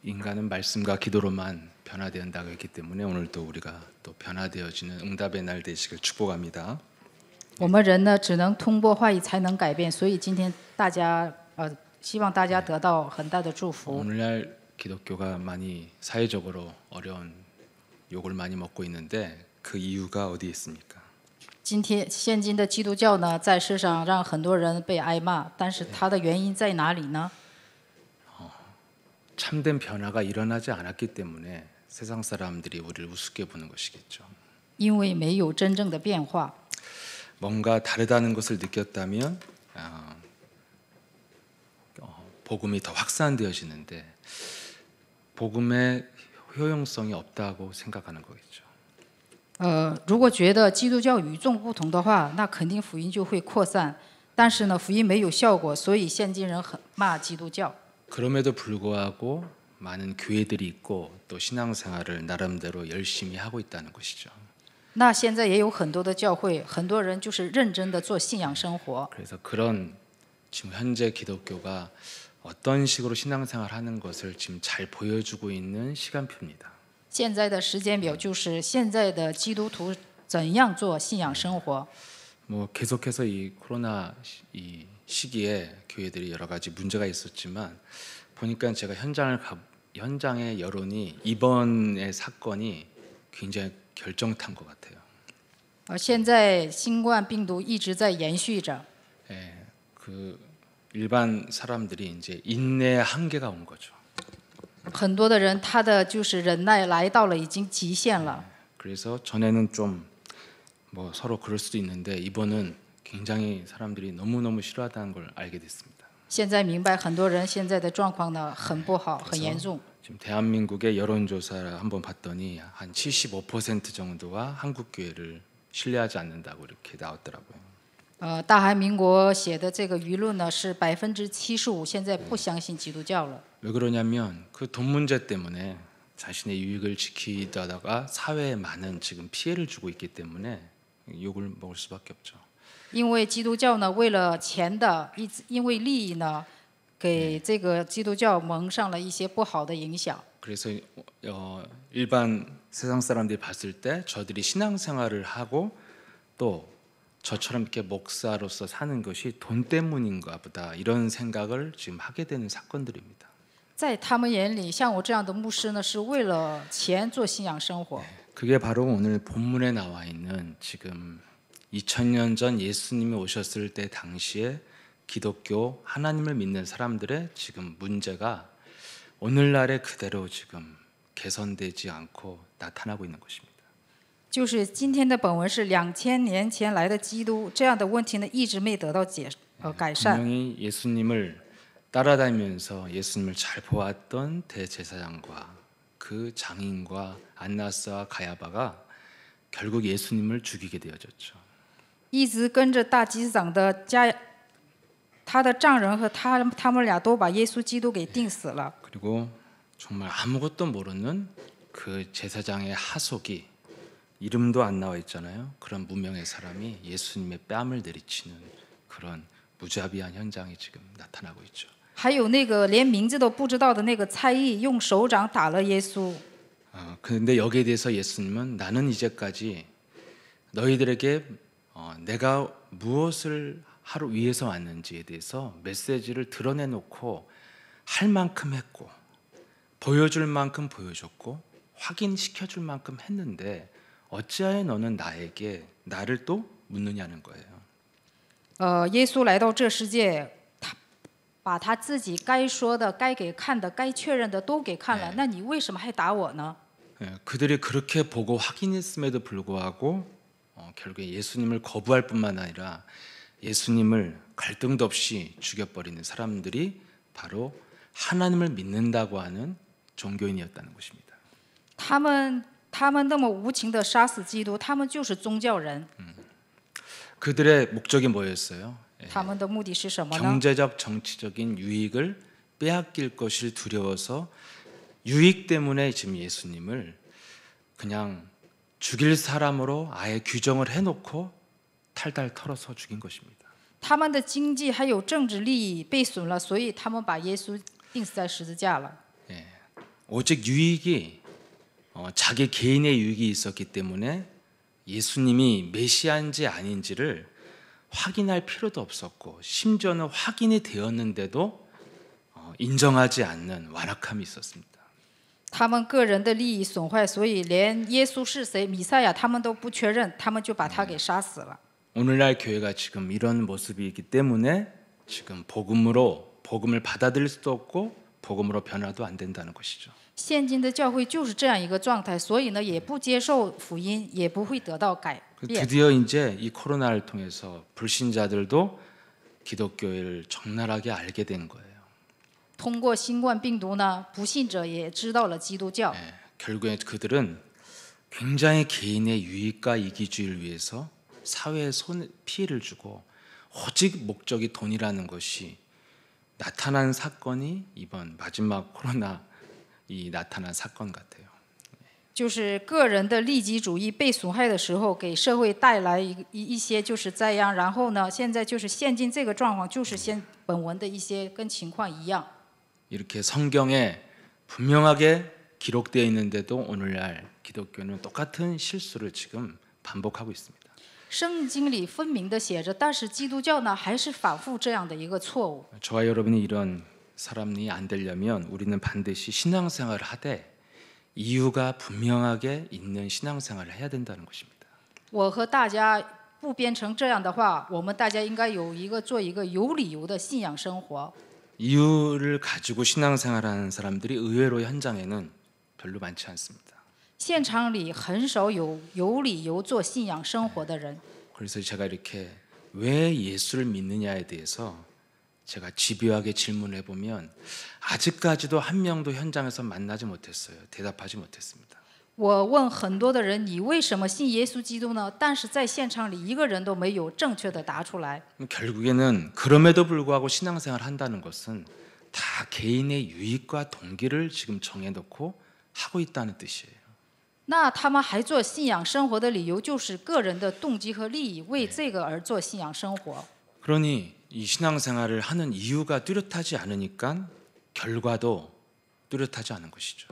인간은 말씀과 기도로만 변화된다고 했기 때문에 오늘도 우리가 또 변화되어지는 응답의 날 되시길 축복합니다. 我们人呢，只能通过话语才能改变，所以今天大家希望大家得到很大的祝福。 오늘날 기독교가 많이 사회적으로 어려운 욕을 많이 먹고 있는데 그 이유가 어디에 있습니까? 现今的基督教呢，在世上让很多人被挨骂，但是它的原因在哪里呢？ 참된 변화가 일어나지 않았기 때문에 세상 사람들이 우리를 우습게 보는 것이겠죠. 因为没有真正的变化。 뭔가 다르다는 것을 느꼈다면 복음이 더 확산되어지는데 복음의 효용성이 없다고 생각하는 거겠죠. 如果觉得基督教与众不同的话，那肯定福音就会扩散。但是呢，福音没有效果，所以现今人很骂基督教。 그럼에도 불구하고 많은 교회들이 있고 또 신앙생활을 나름대로 열심히 하고 있다는 것이죠. 那现在也有很多的教会，很多人就是认真的做信仰生活。 그래서 그런 지금 현재 기독교가 어떤 식으로 신앙생활하는 것을 지금 잘 보여주고 있는 시간표입니다. 现在的时间表就是现在的基督徒怎样做信仰生活。 뭐 계속해서 이 코로나 이 시기에 교회들이 여러 가지 문제가 있었지만 보니까 제가 현장의 여론이 이번의 사건이 굉장히 결정탄 것 같아요. 现在新冠病毒一直在延续着， 예, 그 일반 사람들이 이제 인내의 한계가 온 거죠. 很多的人他的就是忍耐来到了已经极限了。 그래서 전에는 좀 뭐 서로 그럴 수도 있는데 이번은 굉장히 사람들이 너무너무 싫어하다는 걸 알게 됐습니다. 现在明白很多人现在的状况呢很不好，很严重。 지금 대한민국의 여론조사를 한번 봤더니 한 75% 정도가 한국 교회를 신뢰하지 않는다고 이렇게 나왔더라고요. 大韩民国写的这个舆论呢是75%，现在不相信基督教了。 왜 그러냐면 그 돈 문제 때문에 자신의 유익을 지키다가 사회에 많은 지금 피해를 주고 있기 때문에 욕을 먹을 수밖에 없죠. 因为基督教呢，为了钱的，因为利益呢，给这个基督教蒙上了一些不好的影响。 그래서 일반 세상 사람들이 봤을 때 저들이 신앙생활을 하고 또 저처럼 이렇게 목사로서 사는 것이 돈 때문인가 보다 이런 생각을 지금 하게 되는 사건들입니다. 在他们眼里，像我这样的牧师呢，是为了钱做信仰生活。 그게 바로 오늘 본문에 나와 있는 지금 2000년 전 예수님이 오셨을 때 당시에 기독교 하나님을 믿는 사람들의 지금 문제가 오늘날에 그대로 지금 개선되지 않고 나타나고 있는 것입니다. 就是今天的本文是2000年前来的基督，这样的问题呢一直没得到改善。 분명히 예수님을 따라다니면서 예수님을 잘 보았던 대제사장과 그 장인과 안나스와 가야바가 결국 예수님을 죽이게 되어졌죠. 一直跟着大祭司长的他的丈人和他们俩都把耶稣基督给钉死了。 그리고 정말 아무것도 모르는 그 제사장의 하속이 이름도 안 나와 있잖아요. 그런 무명의 사람이 예수님의 뺨을 내리치는 그런 무자비한 현장이 지금 나타나고 있죠. 还有那个连名字都不知道的那个蔡义用手掌打了耶稣。 그런데 여기에 대해서 예수님은 나는 이제까지 너희들에게 내가 무엇을 하루 위해서 왔는지에 대해서 메시지를 드러내놓고 할 만큼 했고 보여줄 만큼 보여줬고 확인시켜줄 만큼 했는데 어찌하여 너는 나를 또 묻느냐는 거예요. 耶稣来到这世界，他把他自己该说的、该给看的、该确认的都给看了，那你为什么还打我呢？ 그들이 그렇게 보고 확인했음에도 불구하고 결국에 예수님을 거부할 뿐만 아니라 예수님을 갈등도 없이 죽여버리는 사람들이 바로 하나님을 믿는다고 하는 종교인이었다는 것입니다. 他们那么无情的杀死基督，他们就是宗教人。 그들의 목적이 뭐였어요? 他们的目的是什么呢？ 경제적 정치적인 유익을 빼앗길 것을 두려워서 유익 때문에 지금 예수님을 그냥 죽일 사람으로 아예 규정을 해놓고 탈탈 털어서 죽인 것입니다. 他们的经济还有政治利益被损了，所以他们把耶稣钉死在十字架了。 오직 유익이 자기 개인의 유익이 있었기 때문에 예수님이 메시아인지 아닌지를 확인할 필요도 없었고 심지어는 확인이 되었는데도 인정하지 않는 완악함이 있었습니다. 他们个人的利益损坏，所以连耶稣是谁、弥赛亚他们都不确认，他们就把他给杀死了。 오늘날 교회가 지금 이런 모습이 있기 때문에 지금 복음을 받아들일 수도 없고 복음으로 변화도 안 된다는 것이죠. 现今的教会就是这样一个状态，所以呢，也不接受福音，也不会得到改变。 드디어 이제 이 코로나를 통해서 불신자들도 기독교를 적나라하게 알게 된 거예요. 通过新冠病毒呢，不信者也知道了基督教。 결국에 그들은 굉장히 개인의 유익과 이기주의를 위해서 사회에 피해를 주고 오직 목적이 돈이라는 것이 나타난 사건이 이번 마지막 코로나 이 나타난 사건 같아요. 就是个人的利己主义被损害的时候，给社会带来一些就是灾殃。然后呢，现在就是现今这个状况，就是本文的一些跟情况一样。 이렇게 성경에 분명하게 기록되어 있는데도 오늘날 기독교는 똑같은 실수를 지금 반복하고 있습니다. 圣经里分明的写着，但是基督教呢，还是反复这样的一个错误。 저와 여러분이 이런 사람이 안 되려면 우리는 반드시 신앙생활을 하되 이유가 분명하게 있는 신앙생활을 해야 된다는 것입니다. 我和大家不变成这样的话，我们大家应该做一个有理由的信仰生活。 이유를 가지고 신앙생활하는 사람들이 의외로 현장에는 별로 많지 않습니다. 现场里很少有理由做信仰生活的人。 그래서 제가 이렇게 왜 예수를 믿느냐에 대해서 제가 집요하게 질문해 보면 아직까지도 한 명도 현장에서 만나지 못했어요. 대답하지 못했습니다. 我问很多的人，你为什么信耶稣基督呢？但是在现场里一个人都没有正确的答出来。 결국에는 그럼에도 불구하고 신앙생활을 한다는 것은 다 개인의 유익과 동기를 지금 정해놓고 하고 있다는 뜻이에요. 那他们还做信仰生活的理由，就是个人的动机和利益，为这个而做信仰生活。 그러니 이 신앙생활을 하는 이유가 뚜렷하지 않으니까 결과도 뚜렷하지 않은 것이죠.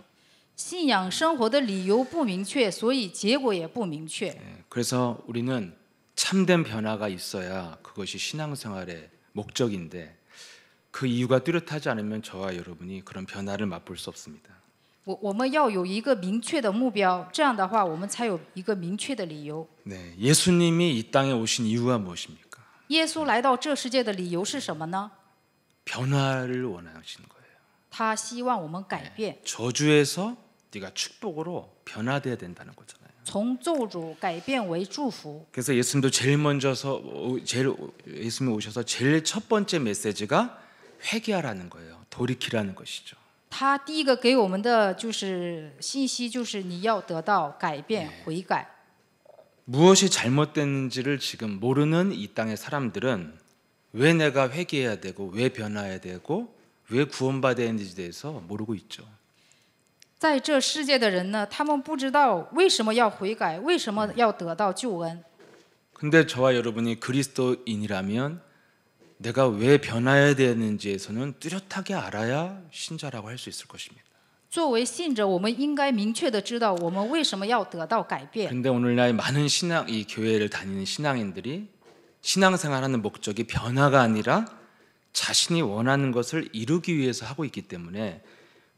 信仰生活的理由不明确，所以结果也不明确。 그래서 우리는 참된 변화가 있어야 그것이 신앙생활의 목적인데 그 이유가 뚜렷하지 않으면 저와 여러분이 그런 변화를 맛볼 수 없습니다. 我们要有一个明确的目标，这样的话，我们才有一个明确的理由。 네, 예수님이 이 땅에 오신 이유가 무엇입니까? 耶稣来到这世界的理由是什么呢？ 변화를 원하시는 거예요. 他希望我们改变， 저주에서 네가 축복으로 변화돼야 된다는 거잖아요. 从咒诅改变为祝福。 그래서 예수님도 예수님이 오셔서 제일 첫 번째 메시지가 회개하라는 거예요. 돌이키라는 것이죠. 他第一个给我们的就是信息，就是你要得到改变、悔改。 무엇이 잘못됐는지를 지금 모르는 이 땅의 사람들은 왜 내가 회개해야 되고 왜 변화해야 되고 왜 구원받아야 되는지에 대해서 모르고 있죠. 在这世界的人呢，他们不知道为什么要悔改，为什么要得到救恩。 근데 저와 여러분이 그리스도인이라면 내가 왜 변화해야 되는지에서는 뚜렷하게 알아야 신자라고 할 수 있을 것입니다. 作为信者，我们应该明确的知道我们为什么要得到改变。 근데 오늘날 많은 이 교회를 다니는 신앙인들이 신앙생활하는 목적이 변화가 아니라 자신이 원하는 것을 이루기 위해서 하고 있기 때문에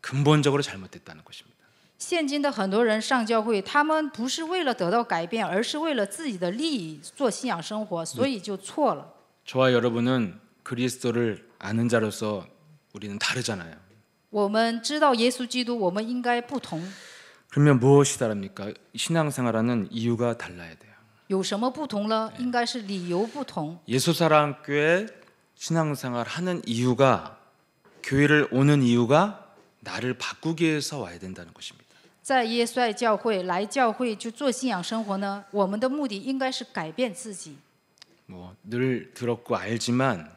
근본적으로 잘못됐다는 것입니다. 现今的很多人上教会，他们不是为了得到改变，而是为了自己的利益做信仰生活，所以就错了。 저와 여러분은 그리스도를 아는 자로서 우리는 다르잖아요. 我们知道耶稣基督，我们应该不同。 그러면 무엇이 다릅니까? 신앙생활하는 이유가 달라야 돼요. 有什么不同呢？应该是理由不同。 예수사랑교회 신앙생활 하는 이유가 교회를 오는 이유가 나를 바꾸기 위해서 와야 된다는 것입니다. 在耶稣爱教会来教会就做信仰生活呢，我们的目的应该是改变自己。 늘 들었고 알지만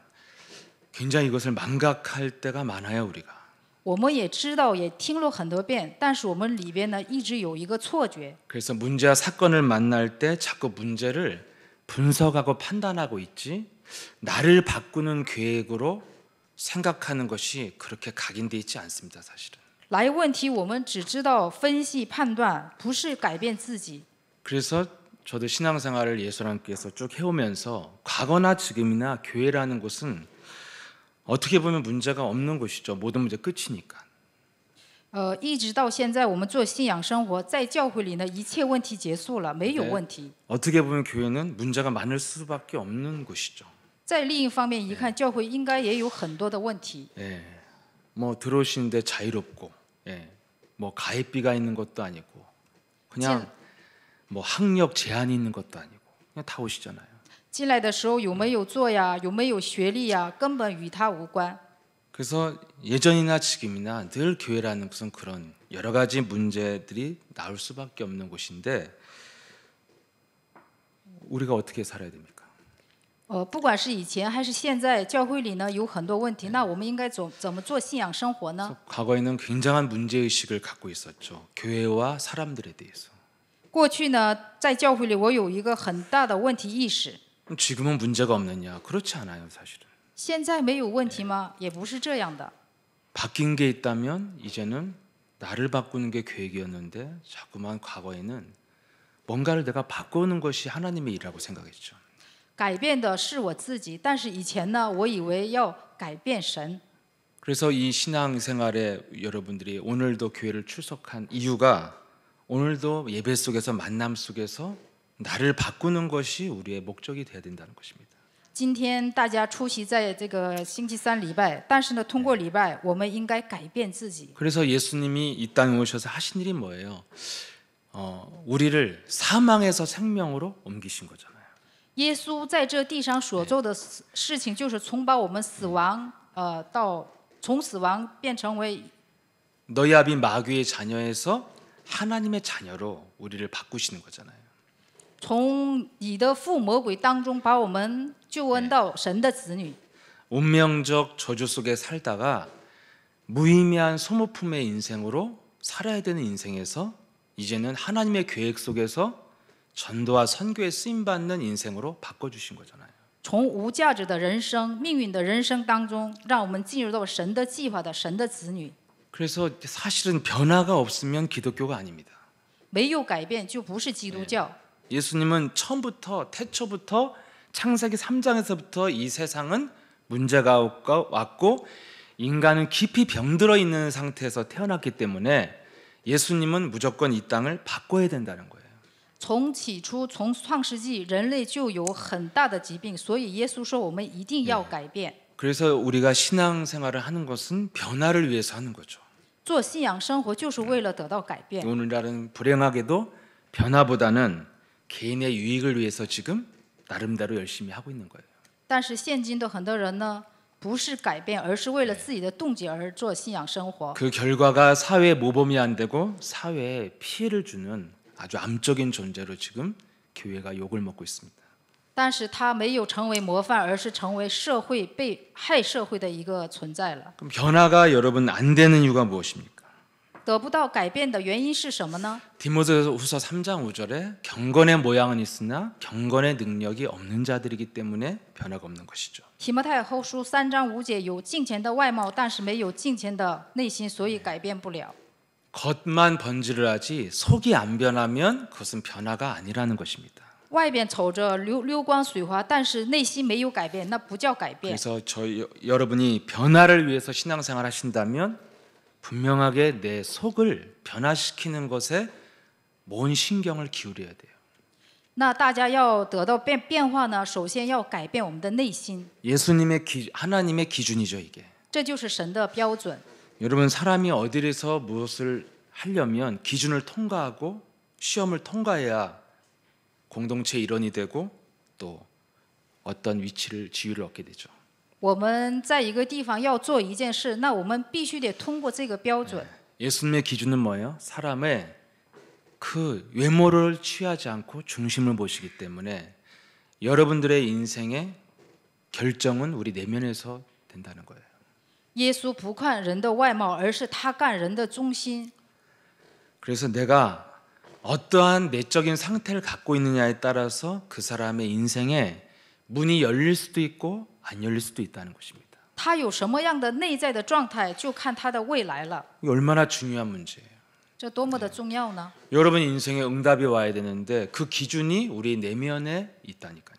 굉장히 이것을 망각할 때가 많아요, 우리가. 我们也知道，也听了很多遍，但是我们里边呢一直有一个错觉。 그래서 문제와 사건을 만날 때 자꾸 문제를 분석하고 판단하고 있지 나를 바꾸는 계획으로 생각하는 것이 그렇게 각인돼 있지 않습니다, 사실은. 来问题我们只知道分析判断，不是改变自己。 그래서 저도 신앙생활을 예수님께서 쭉 해오면서 과거나 지금이나 교회라는 곳은 어떻게 보면 문제가 없는 곳이죠. 모든 문제 끝이니까. 一直到现在我们做信仰生活，在教会里呢，一切问题结束了，没有问题。 어떻게 보면 교회는 문제가 많을 수밖에 없는 곳이죠. 在另一方面一看，教会应该也有很多的问题。 예, 뭐 들어오시는데 자유롭고, 예, 뭐 가입비가 있는 것도 아니고, 그냥 뭐 학력 제한이 있는 것도 아니고, 그냥 다 오시잖아요. 进来的时候有没有做呀，有没有学历呀，根本与他无关。 그래서 예전이나 지금이나 늘 교회라는 것은 그런 여러 가지 문제들이 나올 수밖에 없는 곳인데 우리가 어떻게 살아야 됩니까? 不管是以前还是现在，教会里呢有很多问题，那我们应该怎么做信仰生活呢？ 과거에는 굉장한 문제의식을 갖고 있었죠. 교회와 사람들에 대해서. 过去呢，在教会里我有一个很大的问题意识。 지금은 문제가 없느냐? 그렇지 않아요, 사실은. 现在没有问题吗？也不是这样的。 바뀐 게 있다면 이제는 나를 바꾸는 게 계획이었는데 자꾸만 과거에는 뭔가를 내가 바꾸는 것이 하나님의 일이라고 생각했죠. 改变的是我自己，但是以前呢，我以为要改变神。 그래서 이 신앙생활에 여러분들이 오늘도 교회를 출석한 이유가 오늘도 예배 속에서 만남 속에서 나를 바꾸는 것이 우리의 목적이 되어야 된다는 것입니다. 今天大家出席在这个星期三礼拜，但是呢，通过礼拜，我们应该改变自己。 그래서 예수님이 이 땅에 오셔서 하신 일이 뭐예요? 우리를 사망에서 생명으로 옮기신 거잖아요. 耶稣在这地上所做的事情，就是从把我们死亡，从死亡变成为 너희 아비 마귀의 자녀에서 하나님의 자녀로 우리를 바꾸시는 거잖아요. 从你的父魔鬼当中把我们救恩到神的子女。 운명적 저주 속에 살다가 무의미한 소모품의 인생으로 살아야 되는 인생에서 이제는 하나님의 계획 속에서 전도와 선교에 쓰임 받는 인생으로 바꿔주신 거잖아요. 从无价值的人生、命运的人生当中，让我们进入到神的计划的神的子女。 그래서 사실은 변화가 없으면 기독교가 아닙니다. 没有改变就不是基督教。 예수님은 처음부터 태초부터 창세기 3장에서부터 이 세상은 문제가 왔고 인간은 깊이 병들어 있는 상태에서 태어났기 때문에 예수님은 무조건 이 땅을 바꿔야 된다는 거예요. 从起初，从创世纪，人类就有很大的疾病，所以耶稣说我们一定要改变。 그래서 우리가 신앙생활을 하는 것은 변화를 위해서 하는 거죠. 做信仰生活就是为了得到改变。 오늘날은 불행하게도 변화보다는 개인의 유익을 위해서 지금 나름대로 열심히 하고 있는 거예요. 但是现今的很多人呢，不是改变，而是为了自己的动机而做信仰生活。 그 결과가 사회에 모범이 안 되고 사회에 피해를 주는 아주 암적인 존재로 지금 교회가 욕을 먹고 있습니다. 但是他没有成为模范，而是成为社会被害社会的一个存在了。 그럼 변화가 여러분 안 되는 이유가 무엇입니까? 得不到改变的原因是什么呢？ 디모데후서 3장 5절에 경건의 모양은 있으나 경건의 능력이 없는 자들이기 때문에 변화가 없는 것이죠. 提摩太后书3章5节有敬虔的外貌，但是没有敬虔的内心，所以改变不了。 겉만 번지를 하지 속이 안 변하면 그것은 변화가 아니라는 것입니다. 外边瞅着流光水滑，但是内心没有改变，那不叫改变。 그래서 여러분이 변화를 위해서 신앙생활 하신다면 분명하게 내 속을 변화시키는 것에 먼 신경을 기울여야 돼요. 那大家要得到变化呢，首先要改变我们的内心， 하나님의 기준이죠 이게. 这就是神的标准。 여러분 사람이 어디에서 무엇을 하려면 기준을 통과하고 시험을 통과해야 공동체 일원이 되고 또 어떤 위치를 지위를 얻게 되죠. 我们在一个地方要做一件事，那我们必须得通过这个标准。 예수님의 기준은 뭐예요? 사람의 그 외모를 취하지 않고 중심을 보시기 때문에 여러분들의 인생의 결정은 우리 내면에서 된다는 거예요. 耶稣不看人的外貌，而是他看人的中心。 그래서 내가 어떠한 내적인 상태를 갖고 있느냐에 따라서 그 사람의 인생에 문이 열릴 수도 있고 안 열릴 수도 있다는 것입니다. 他有什么样的内在的状态，就看他的未来了。 이게 얼마나 중요한 문제예요. 这多么的重要呢？ 여러분 인생에 응답이 와야 되는데 그 기준이 우리 내면에 있다니까요.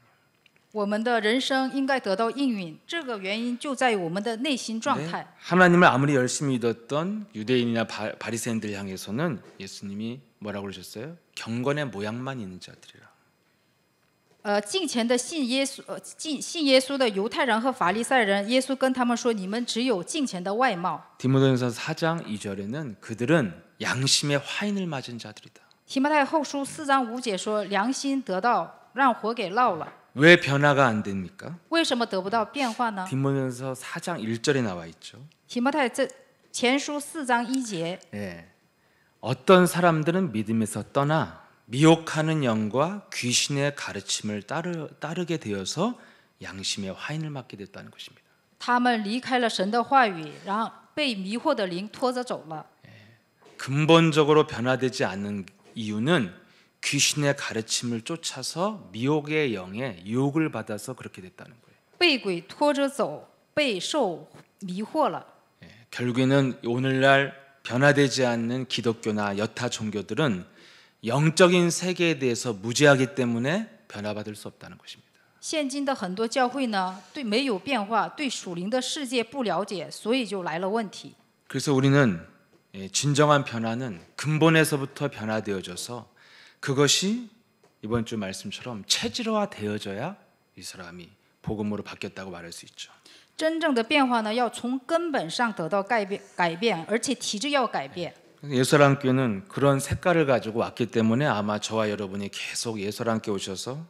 我们的人生应该得到应允，这个原因就在于我们的内心状态。 하나님을 아무리 열심히 믿었던 유대인이나 바리새인들 향해서는 예수님이 뭐라고 그러셨어요? 경건의 모양만 있는 자들이라. 敬虔的信耶稣的犹太人和法利赛人，耶稣跟他们说：“你们只有敬虔的外貌。” 디모데전서 4장 2절에는 그들은 양심의 화인을 맞은 자들이다. 提摩太后书4章5节说：“良心得到，让火给烙了。” 왜 변화가 안 됩니까? 为什么得不到变化呢？ 디모데전서 4장 1절에 나와 있죠. 提摩太这前书4章1节， 예. 어떤 사람들은 믿음에서 떠나 미혹하는 영과 귀신의 가르침을 따르게 되어서 양심의 화인을 맞게 됐다는 것입니다. 他们离开了神的话语，然后被迷惑的灵拖着走了。 근본적으로 변화되지 않는 이유는 귀신의 가르침을 쫓아서 미혹의 영에 유혹을 받아서 그렇게 됐다는 거예요. 被鬼拖着走，被受迷惑了。 결국에는 오늘날 변화되지 않는 기독교나 여타 종교들은 영적인 세계에 대해서 무지하기 때문에 변화받을 수 없다는 것입니다. 现今的很多教会呢，对没有变化，对属灵的世界不了解，所以就来了问题。 그래서 우리는 진정한 변화는 근본에서부터 변화되어져서 그것이 이번 주 말씀처럼 체질화되어져야 이 사람이 복음으로 바뀌었다고 말할 수 있죠. 真正的变化呢，要从根本上得到改变，而且体质要改变。 예수랑교는 그런 색깔을 가지고 왔기 때문에 아마 저와 여러분이 계속 예수랑교 오셔서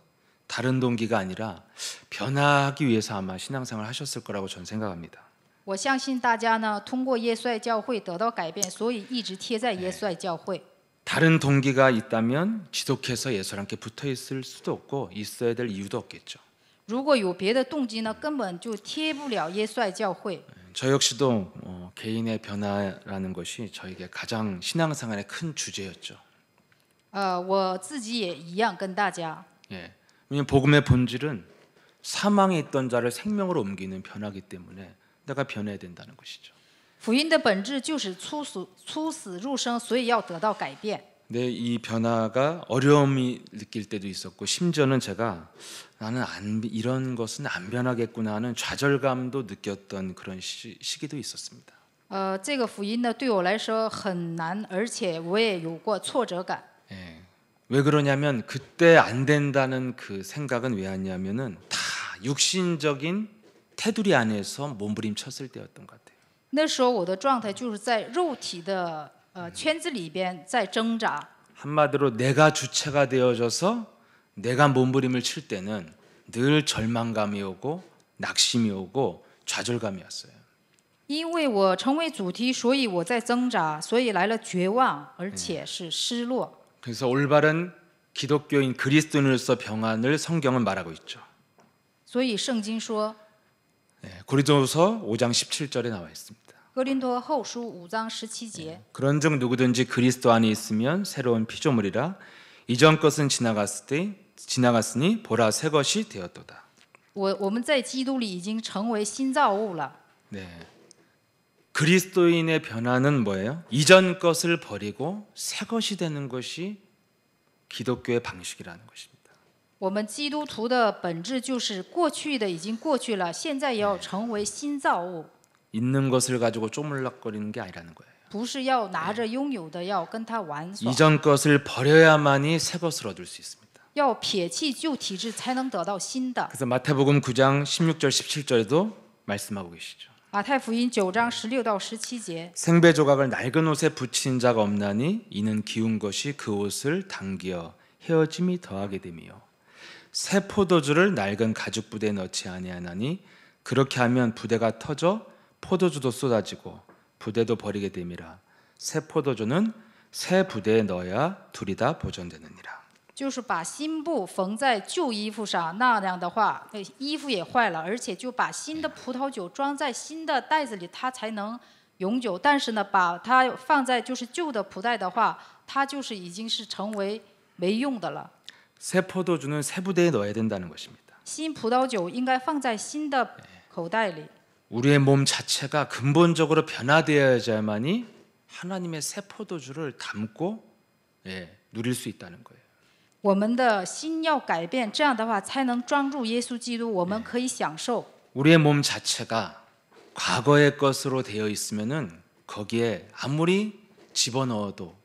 다른 동기가 아니라 변화하기 위해서 아마 신앙생활을 하셨을 거라고 저는 생각합니다. 我相信大家呢，通过耶稣爱教会得到改变，所以一直贴在耶稣爱教会。 다른 동기가 있다면 지속해서 예수랑께 붙어 있을 수도 없고 있어야 될 이유도 없겠죠. 如果有别的动机呢，根本就贴不了耶稣爱教会。 저 역시도 개인의 변화라는 것이 저에게 가장 신앙생활의 큰 주제였죠. 我自己也一样，跟大家。 예. 왜냐하면 복음의 본질은 사망에 있던 자를 생명으로 옮기는 변화이기 때문에 내가 변해야 된다는 것이죠. 福音的本质就是出死入生，所以要得到改变。 근데 이 변화가 어려움이 느낄 때도 있었고 심지어는 제가 나는 이런 것은 안 변하겠구나 하는 좌절감도 느꼈던 그런 시기도 있었습니다. 这个福音呢，对我来说很难，而且我也有过挫折感。 예. 왜 그러냐면 그때 안 된다는 그 생각은 왜 왔냐면은 다 육신적인 테두리 안에서 몸부림쳤을 때였던 것 같아요. 那时候我的状态就是在肉体的圈子里边在挣扎。 한마디로 내가 주체가 되어져서 내가 몸부림을 칠 때는 늘 절망감이 오고 낙심이 오고 좌절감이 왔어요. 因为我成为主题，所以我在挣扎，所以来了绝望，而且是失落。 그래서 올바른 기독교인 그리스도인으로서 평안을 성경은 말하고 있죠. 所以圣经说， 고린도후서 5장 17절에 나와 있습니다. 哥林多后书5章17节。 그런즉 누구든지 그리스도 안에 있으면 새로운 피조물이라 이전 것은 지나갔으니 보라 새 것이 되었도다. 我们在基督里已经成为新造物了。 네. 그리스도인의 변화는 뭐예요? 이전 것을 버리고 새 것이 되는 것이 기독교의 방식이라는 것입니다. 我们基督徒的本质就是过去的已经过去了，现在也要成为新造物。 있는 것을 가지고 쪼물락거리는 게 아니라는 거예요. 不是要拿着拥有的要跟他玩耍， 이전 것을 버려야만이 새 것을 얻을 수 있습니다. 要撇弃旧体制才能得到新的。 그래서 마태복음 9장 16절 17절에도 말씀하고 계시죠. 马太福音9章16到17节， 생배 조각을 낡은 옷에 붙인 자가 없나니 이는 기운 것이 그 옷을 당기어 헤어짐이 더하게 됨이요 새 포도주를 낡은 가죽 부대에 넣지 아니하나니 그렇게 하면 부대가 터져 포도주도 쏟아지고 부대도 버리게 됨이라 새 포도주는 새 부대에 넣어야 둘이 다 보존되느니라. 就是把新布缝在旧衣服上，那样的话，衣服也坏了，而且就把新的葡萄酒装在新的袋子里，它才能永久。但是呢，把它放在就是旧的布袋的话，它就是已经是成为没用的了。 새 포도주는 새 부대에 넣어야 된다는 것입니다. 新葡萄酒应该放在新的口袋里。 우리의 몸 자체가 근본적으로 변화되어야만이 하나님의 새 포도주를 담고 누릴 수 있다는 거예요. 我们的心要改变，这样的话才能装入耶稣基督，我们可以享受。 우리의 몸 자체가 과거의 것으로 되어 있으면은 거기에 아무리 집어넣어도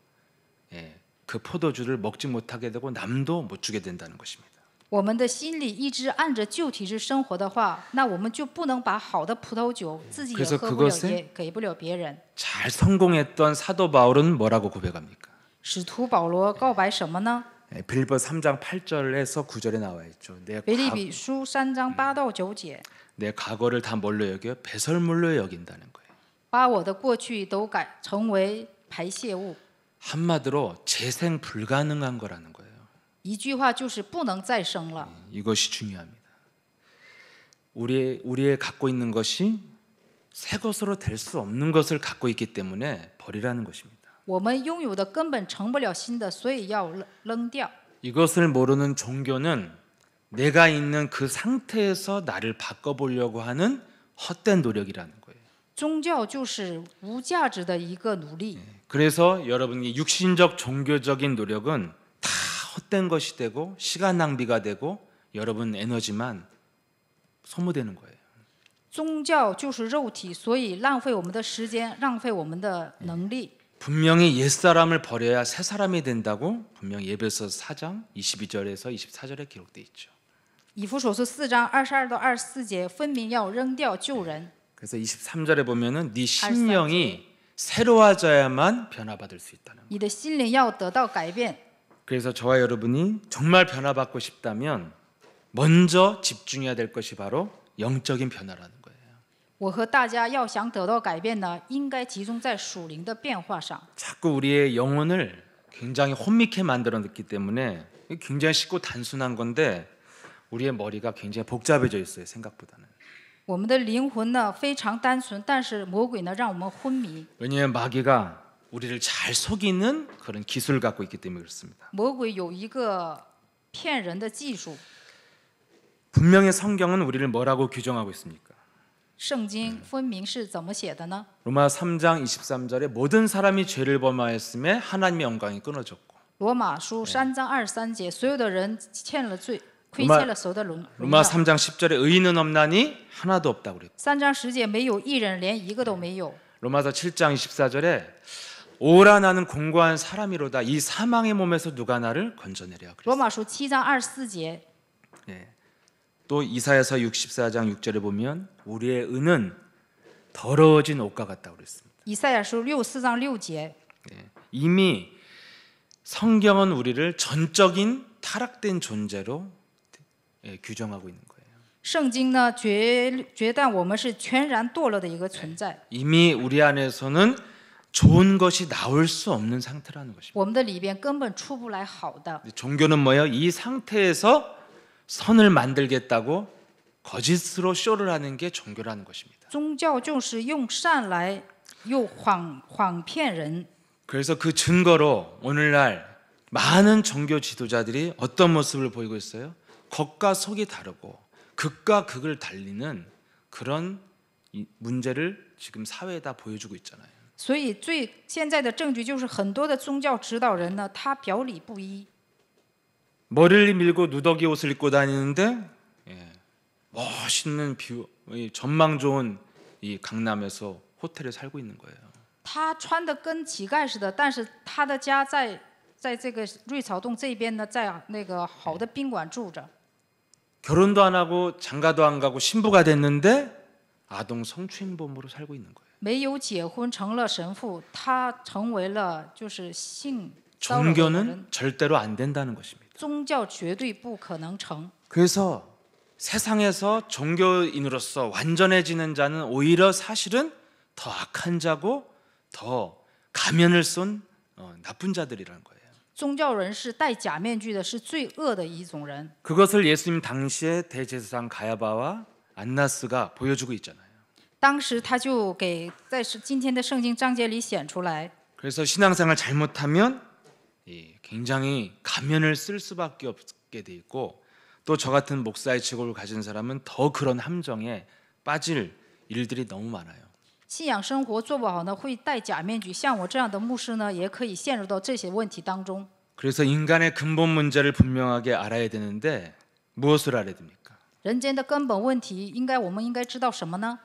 그 포도주를 먹지 못하게 되고 남도 못 주게 된다는 것입니다. 我们的心里一直按着旧体制生活的话，那我们就不能把好的葡萄酒自己也 그래서 喝不了， 그것을 也给不了别人。 잘 성공했던 사도 바울은 뭐라고 고백합니까? 使徒保罗告白什么呢？ 빌립보 3장 8절에서 9절에 나와 있죠. 腓立比书3章8到9节， 내 과거를 다 뭘로 여겨? 배설물로 여긴다는 거예요. 把我的过去都改成为排泄物。 한마디로 재생 불가능한 거라는 거예요. 一句话就是不能再生了。 이것이 중요합니다. 우리의 갖고 있는 것이 새 것으로 될 수 없는 것을 갖고 있기 때문에 버리라는 것입니다. 我们拥有的根本成不了新的，所以要扔掉。 이것을 모르는 종교는 내가 있는 그 상태에서 나를 바꿔보려고 하는 헛된 노력이라는 거예요. 宗教就是无价值的一个努力。 그래서 여러분이 육신적 종교적인 노력은 다 헛된 것이 되고 시간 낭비가 되고 여러분 에너지만 소모되는 거예요. 宗教就是肉体，所以浪费我们的时间，浪费我们的能力。 분명히 옛사람을 버려야 새 사람이 된다고 분명 예배서 4장 22절에서 24절에 기록되어 있죠. 以弗所书4章22到24节，分明要扔掉旧人。 그래서 23절에 보면은 네 심령이 새로워져야만 변화받을 수 있다는 거예요. 你的心灵要得到改变。 그래서 저와 여러분이 정말 변화받고 싶다면 먼저 집중해야 될 것이 바로 영적인 변화라는 거예요. 我和大家要想得到改变呢，应该集中在属灵的变化上。 자꾸 우리의 영혼을 굉장히 혼미케 만들어 놓기 때문에 굉장히 쉽고 단순한 건데 우리의 머리가 굉장히 복잡해져 있어요. 생각보다는. 我们的灵魂呢非常单纯，但是魔鬼呢让我们昏迷。 왜냐하면 마귀가 우리를 잘 속이는 그런 기술을 갖고 있기 때문에 그렇습니다. 魔鬼有一个骗人的技术。 분명히 성경은 우리를 뭐라고 규정하고 있습니까? 圣经分明是怎么写的呢？ 로마 3장 23절에 모든 사람이 죄를 범하였음에 하나님의 영광이 끊어졌고 罗马书3章23节，所有的人欠了罪，亏欠了神的荣耀。 로마 3장 10절에 의인은 없나니 하나도 없다고 그랬고 3章10节没有一人，连一个都没有。 로마서 7장 24절에 오라 나는 공고한 사람이로다 이 사망의 몸에서 누가 나를 건져내랴 罗 그랬어요. 马书7章24节， 또 이사야서 64장 6절에 보면 우리의 은은 더러워진 옷과 같다고 그랬습니다. 以赛亚书64章6节， 이미 성경은 우리를 전적인 타락된 존재로 규정하고 있는 거예요. 圣经呢决断我们是全然堕落的一个存在。 이미 우리 안에서는 좋은 것이 나올 수 없는 상태라는 것입니다. 我们的里边根本出不来好的。 종교는 뭐예요? 이 상태에서 선을 만들겠다고 거짓으로 쇼를 하는 게 종교라는 것입니다. 宗教就是用善来又谎骗人。 그래서 그 증거로 오늘날 많은 종교 지도자들이 어떤 모습을 보이고 있어요? 겉과 속이 다르고 극과 극을 달리는 그런 문제를 지금 사회에다 보여주고 있잖아요. 所以现在的证据就是很多的宗教指导人呢，他表里不一。 머리를 밀고 누더기 옷을 입고 다니는데 멋있는 뷰, 전망 좋은 이 강남에서 호텔에 살고 있는 거예요. 他穿的跟乞丐似的，但是他的家在这个瑞草洞这边呢，在那个好的宾馆住着。 결혼도 안 하고 장가도 안 가고 신부가 됐는데 아동 성추행범으로 살고 있는 거예요. 没有结婚成了神父，他成为了就是性骚扰的人。 종교는 절대로 안 된다는 것입니다. 宗教绝对不可能成。 그래서 세상에서 종교인으로서 완전해지는 자는 오히려 사실은 더 악한 자고 더 가면을 쏜 나쁜 자들이라는 거예요. 宗教人是戴假面具的，是最恶的一种人。 그것을 예수님 당시에 대제사장 가야바와 안나스가 보여주고 있잖아요. 当时他就给在今天的圣经章节里显出来。 그래서 신앙생활 잘못하면 굉장히 가면을 쓸 수밖에 없게 돼 있고 또 저 같은 목사의 직업을 가진 사람은 더 그런 함정에 빠질 일들이 너무 많아요. 信仰生活做不好呢，会戴假面具。像我这样的牧师呢，也可以陷入到这些问题当中。 그래서 인간의 근본 문제를 분명하게 알아야 되는데 무엇을 알아야 됩니까? 人间的根本问题，我们应该知道什么呢？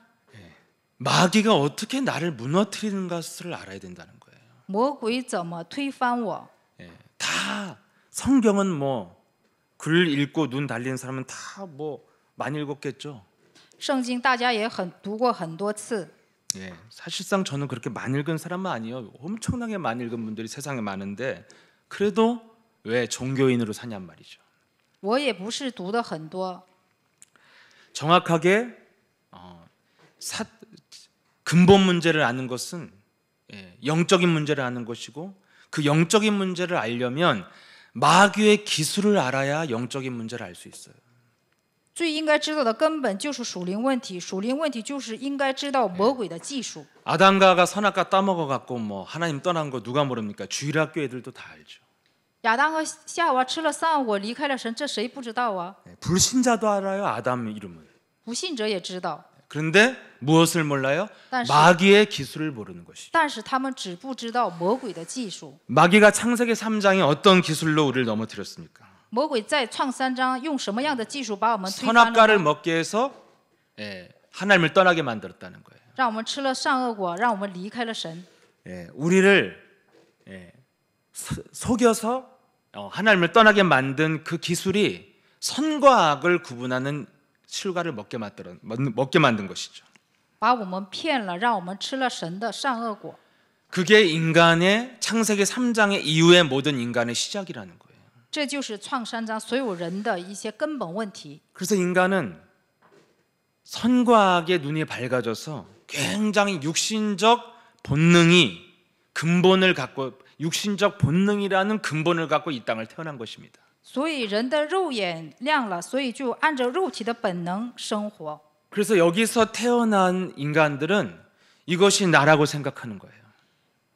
마귀가 어떻게 나를 무너뜨리는 것을 알아야 된다는 거예요. 魔鬼怎么推翻我？ 다 성경은 뭐 글 읽고 눈 달린 사람은 다 뭐 많이 읽었겠죠. 圣经大家也读过很多次。 사실상 저는 그렇게 많이 읽은 사람은 아니에요. 엄청나게 많이 읽은 분들이 세상에 많은데 그래도 왜 종교인으로 사냔 말이죠. 我也不是读的很多。 정확하게 근본 문제를 아는 것은 영적인 문제를 아는 것이고 그 영적인 문제를 알려면 마귀의 기술을 알아야 영적인 문제를 알 수 있어요. 最应该知道的根本就是属灵问题，属灵问题就是应该知道魔鬼的技术。 아담과가 선악과 따먹어 갖고 뭐 하나님 떠난 거 누가 모릅니까? 주일학교 애들도 다 알죠. 亚当和夏娃吃了善恶果，离开了神，这谁不知道啊？ 불신자도 알아요. 아담 이름을. 不信者也知道， 그런데 무엇을 몰라요? 但是 마귀의 기술을 모르는 것이죠. 但是他们只不知道魔鬼的技术。 마귀가 창세기 3장에 어떤 기술로 우리를 넘어뜨렸습니까? 魔鬼在创3章用什么样的技术把我们推翻了 선악과를 呢？ 먹게 해서 하나님을 떠나게 만들었다는 거예요. 让我们吃了善恶果，让我们离开了神。 우리를 속여서 하나님을 떠나게 만든 그 기술이 선과 악을 구분하는 실과를 먹게 만든 것이죠. 把我们骗了，让我们吃了神的善恶果。 그게 인간의 창세기 3장의 이후의 모든 인간의 시작이라는 거예요. 这就是创3章所有人的一些根本问题。 그래서 인간은 선과 악의 눈이 밝아져서 굉장히 육신적 본능이 근본을 갖고 육신적 본능이라는 근본을 갖고 이 땅을 태어난 것입니다. 所以人的肉眼亮了，所以就按照肉体的本能生活。 그래서 여기서 태어난 인간들은 이것이 나라고 생각하는 거예요.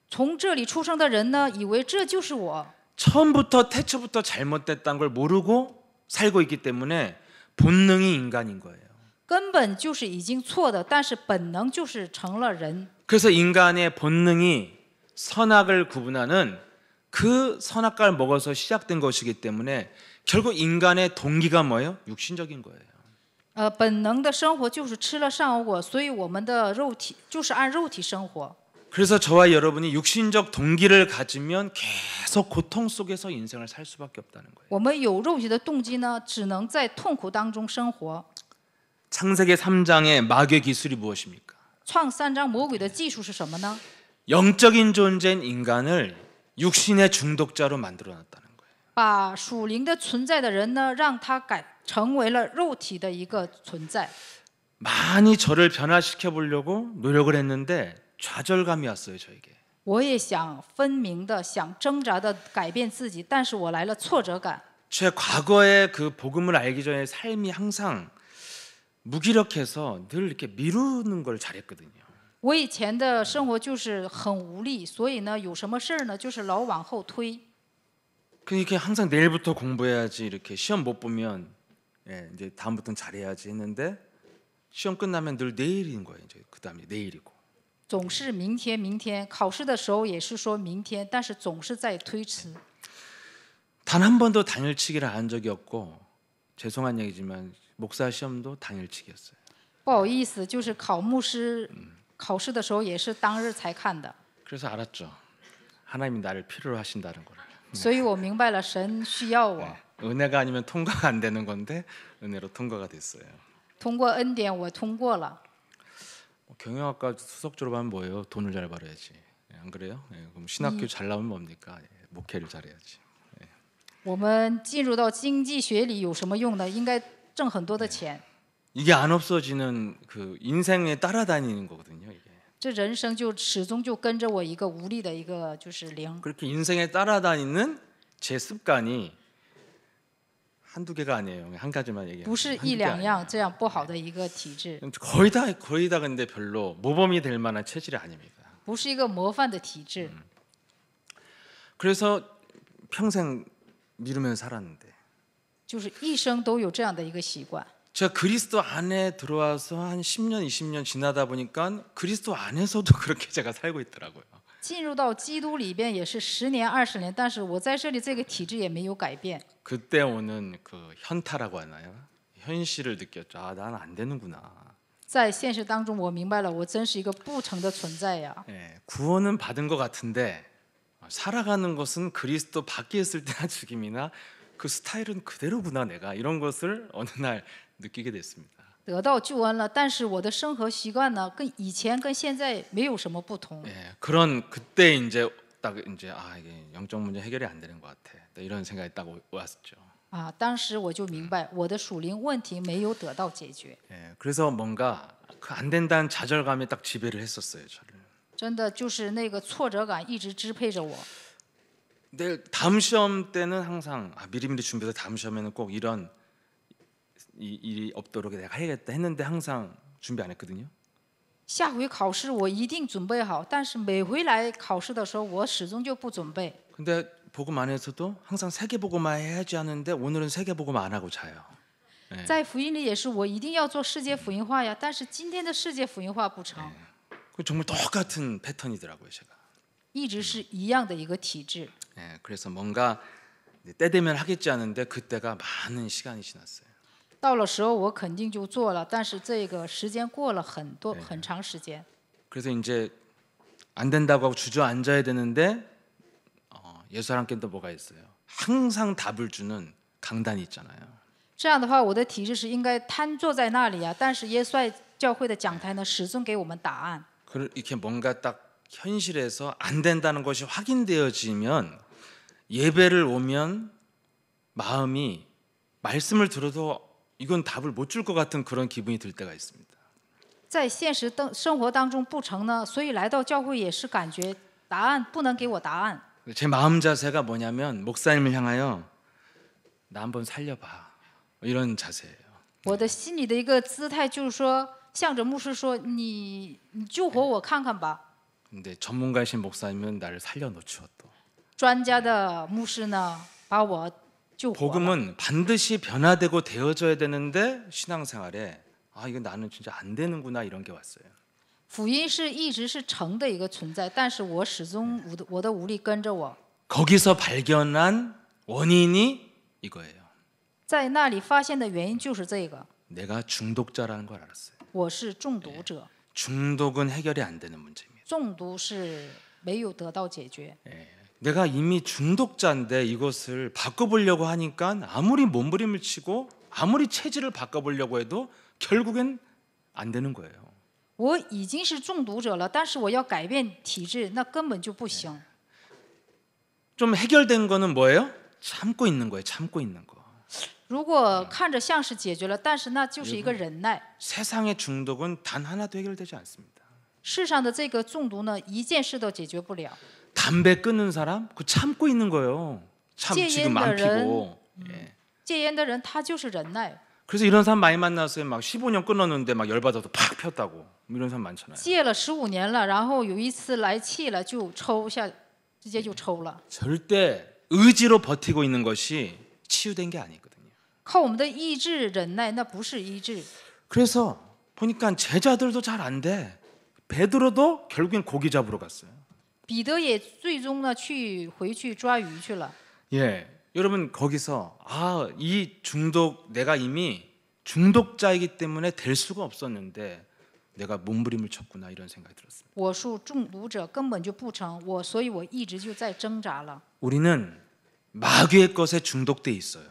从这里出生的人呢，以为这就是我。 처음부터 태초부터 잘못됐다는 걸 모르고 살고 있기 때문에 본능이 인간인 거예요. 根本就是已经错的，但是本能就是成了人。 그래서 인간의 본능이 선악을 구분하는 그 선악과를 먹어서 시작된 것이기 때문에 결국 인간의 동기가 뭐예요? 육신적인 거예요. 本能的生活就是吃了善恶果，所以我们的肉体就是按肉体生活。 그래서 저와 여러분이 육신적 동기를 가지면 계속 고통 속에서 인생을 살 수밖에 없다는 거예요. 我们有肉体的动机呢，只能在痛苦当中生活。 창세기 3장의 마귀의 기술이 무엇입니까? 创3章魔鬼的技术是什么呢？ 영적인 존재인 인간을 육신의 중독자로 만들어 놨다는 거예요. 把属灵的存在的人呢，让他成为了肉体的一个存在。 많이 저를 변화시켜 보려고 노력을 했는데 좌절감이 왔어요, 저에게. 我也想分明的、想挣扎的改变自己，但是我来了挫折感。 제 과거의 그 복음을 알기 전에 삶이 항상 무기력해서 늘 이렇게 미루는 걸 잘했거든요. 我以前的生活就是很无力，所以呢，有什么事儿呢，就是老往后推。 그러니까 항상 내일부터 공부해야지 이렇게 시험 못 보면 이제 다음부터는 잘해야지 했는데 시험 끝나면 늘 내일인 거예요. 이제 그다음에 내일이고. 总是明天，明天考试的时候也是说明天，但是总是在推迟。 단 한 번도 당일치기를 안 적이 없고 죄송한 얘기지만 목사 시험도 당일치기였어요. 不好意思，就是考牧师考试的时候也是当日才看的， 그래서 알았죠. 하나님이 나를 필요로 하신다는 거를. 所以我明白了神需要我。 은혜가 아니면 통과가 안 되는 건데 은혜로 통과가 됐어요. 通过恩典，我通过了。 경영학과 수석 졸업하면 뭐예요? 돈을 잘 벌어야지. 안 그래요? 그럼 신학교 잘 나오면 뭡니까? 목회를 잘해야지. 我们进入到经济学里有什么用呢？应该挣很多的钱。 이게 안 없어지는 그 인생에 따라다니는 거거든요. 이게. 这人生就始终就跟着我一个无力的一个就是灵。 그렇게 인생에 따라다니는 제 습관이 한두 개가 아니에요. 한 가지만 얘기해요. 不是一两样这样不好的一个体质， 거의 다 근데 별로 모범이 될 만한 체질이 아닙니다. 不是一个模范的体质。 그래서 평생 미루면서 살았는데 就是一生都有这样的一个习惯。 제가 그리스도 안에 들어와서 한 10년, 20년 지나다 보니까 그리스도 안에서도 그렇게 제가 살고 있더라고요. 进入到基督里边也是10年、20年，但是我在这里这个体质也没有改变。 그때 오는 그 현타라고 하나요? 현실을 느꼈죠. 아, 난 안 되는구나. 在现实当中，我明白了，我真是一个不成的存在呀。 예, 구원은 받은 것 같은데 살아가는 것은 그리스도 밖에 있을 때나 죽임이나 그 스타일은 그대로구나 내가 이런 것을 어느 날 느끼게 됐습니다. 得到救恩了，但是我的生活习惯呢，跟以前跟现在没有什么不同。 예, 그런 그때 이제 딱 이제 아 이게 영적 문제 해결이 안 되는 것 같아. 이런 생각이 딱 왔었죠. 啊，当时我就明白，我的属灵问题没有得到解决。 예, 그래서 뭔가 그 안 된다는 좌절감이 딱 지배를 했었어요 저를. 真的就是那个挫折感一直支配着我。 내일 다음 시험 때는 항상 미리미리 준비해서 다음 시험에는 꼭 이런 일이 없도록 내가 해야겠다 했는데 항상 준비 안 했거든요. 下回考试我一定准备好，但是每回来考试的时候，我始终就不准备。 근데 복음 안에서도 항상 세계복음화 해야지 하는데 오늘은 세계복음 안 하고 자요. 在福音里也是，我一定要做世界福音化呀，但是今天的世界福音化不成， 그 정말 똑같은 패턴이더라고요 제가. 一直是一样的一个体制。 예, 그래서 뭔가 때 되면 하겠지 하는데 그때가 많은 시간이 지났어요. 到了时候我肯定就做了，但是这个时间过了很长时间。 그래서 이제 안 된다고 하고 주저앉아야 되는데 예수 사람께 또 뭐가 있어요? 항상 답을 주는 강단이 있잖아요. 这样的话，我的体制是应该瘫坐在那里呀，但是耶稣爱教会的讲台呢，始终给我们答案。 이렇게 뭔가 딱 현실에서 안 된다는 것이 확인되어지면 예배를 오면 마음이 말씀을 들어도 이건 답을 못 줄 것 같은 그런 기분이 들 때가 있습니다. 在现实生活当中不成呢，所以来到教会也是感觉答案不能给我答案。 제 마음 자세가 뭐냐면 목사님을 향하여 나 한번 살려봐 이런 자세예요. 我的心里的一个姿态就是说，向着牧师说：“你救活我看看吧。” 근데 전문가이신 목사님은 나를 살려놓죠 또. 专家的牧师呢，把我救活了。 복음은 반드시 변화되고 되어져야 되는데 신앙생활에 아 이거 나는 진짜 안 되는구나 이런 게 왔어요. 福音是一直是成的一个存在，但是我始终我的无力跟着我。 거기서 발견한 원인이 이거예요. 在那里发现的原因就是这个， 내가 중독자라는 걸 알았어요. 我是中毒者， 중독은 해결이 안 되는 문제입니다. 中毒是没有得到解决。 내가 이미 중독자인데 이것을 바꿔보려고 하니까 아무리 몸부림을 치고 아무리 체질을 바꿔보려고 해도 결국엔 안 되는 거예요. 我已经是中毒者了，但是我要改变体质，那根本就不行。 좀 해결된 거는 뭐예요? 참고 있는 거예요. 참고 있는 거. 如果看着像是解决了，但是那就是一个忍耐。 세상의 중독은 단 하나도 해결되지 않습니다. 世上的这个中毒呢，一件事都解决不了。 담배 끊는 사람 그 참고 있는 거예요. 참 지금 안 피고. 戒烟的人他就是忍耐。 그래서 이런 사람 많이 만났어요. 막 15년 끊었는데 막 열받아서 팍 폈다고. 이런 사람 많잖아요. 戒了15年了，然后有一次来气了就抽下，直接就抽了。 절대 의지로 버티고 있는 것이 치유된 게 아니거든요. 靠我们的意志忍耐，那不是医治。 그래서 보니까 제자들도 잘 안 돼. 베드로도 결국엔 고기 잡으러 갔어요. 彼得也最终呢回去抓鱼去了。 예, 여러분 거기서 이 중독 내가 이미 중독자이기 때문에 될 수가 없었는데 내가 몸부림을 쳤구나 이런 생각이 들었습니다. 我是中毒者，根本就不成，所以我一直就在挣扎了。 우리는 마귀의 것에 중독돼 있어요.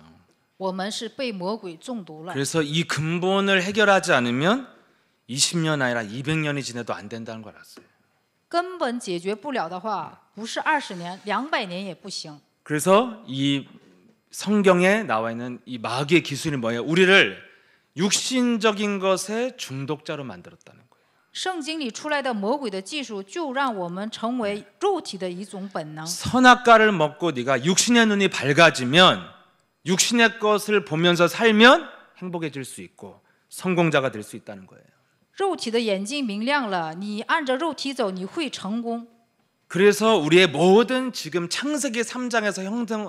我们是被魔鬼中毒了。 그래서 이 근본을 해결하지 않으면 20년 아니라 200년이 지나도 안 된다는 걸 알았어요. 根本解决不了的话，不是20年、200年也不行。 그래서 이 성경에 나와 있는 이 마귀의 기술이 뭐예요? 우리를 육신적인 것에 중독자로 만들었다는 거예요. 圣经里出来的魔鬼的技术，就让我们成为肉体的一种本能。 선악과를 먹고 네가 육신의 눈이 밝아지면 육신의 것을 보면서 살면 행복해질 수 있고 성공자가 될 수 있다는 거예요. 肉体的眼睛明亮了，你按着肉体走，你会成功。 그래서 우리의 모든 지금 창세기 3장에서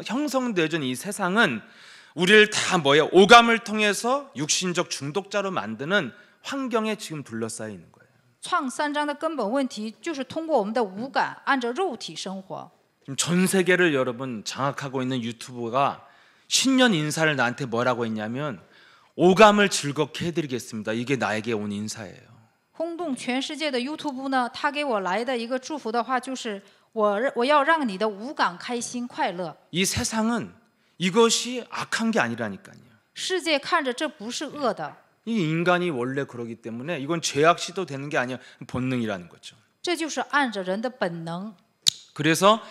형성되어진 이 세상은 우리를 다 뭐예요? 오감을 통해서 육신적 중독자로 만드는 환경에 지금 둘러싸여 있는 거예요. 创三章的根本问题就是通过我们的五感，按照肉体生活。 지금 전 세계를 여러분 장악하고 있는 유튜브가 신년 인사를 나한테 뭐라고 했냐면 오감을 즐겁게 해드리겠습니다. 이게 나에게 온 인사예요. 轰动全世界的 YouTube 呢，他给我来的一个祝福的话就是我要让你的五感开心快乐。 이 세상은 이것이 악한 게 아니라니까요. 世界看着这不是恶的， 이 인간이 원래 그러기 때문에 이건 죄악 시도되는 게 아니야. 본능이라는 거죠. 这就是按着人的本能。 그래서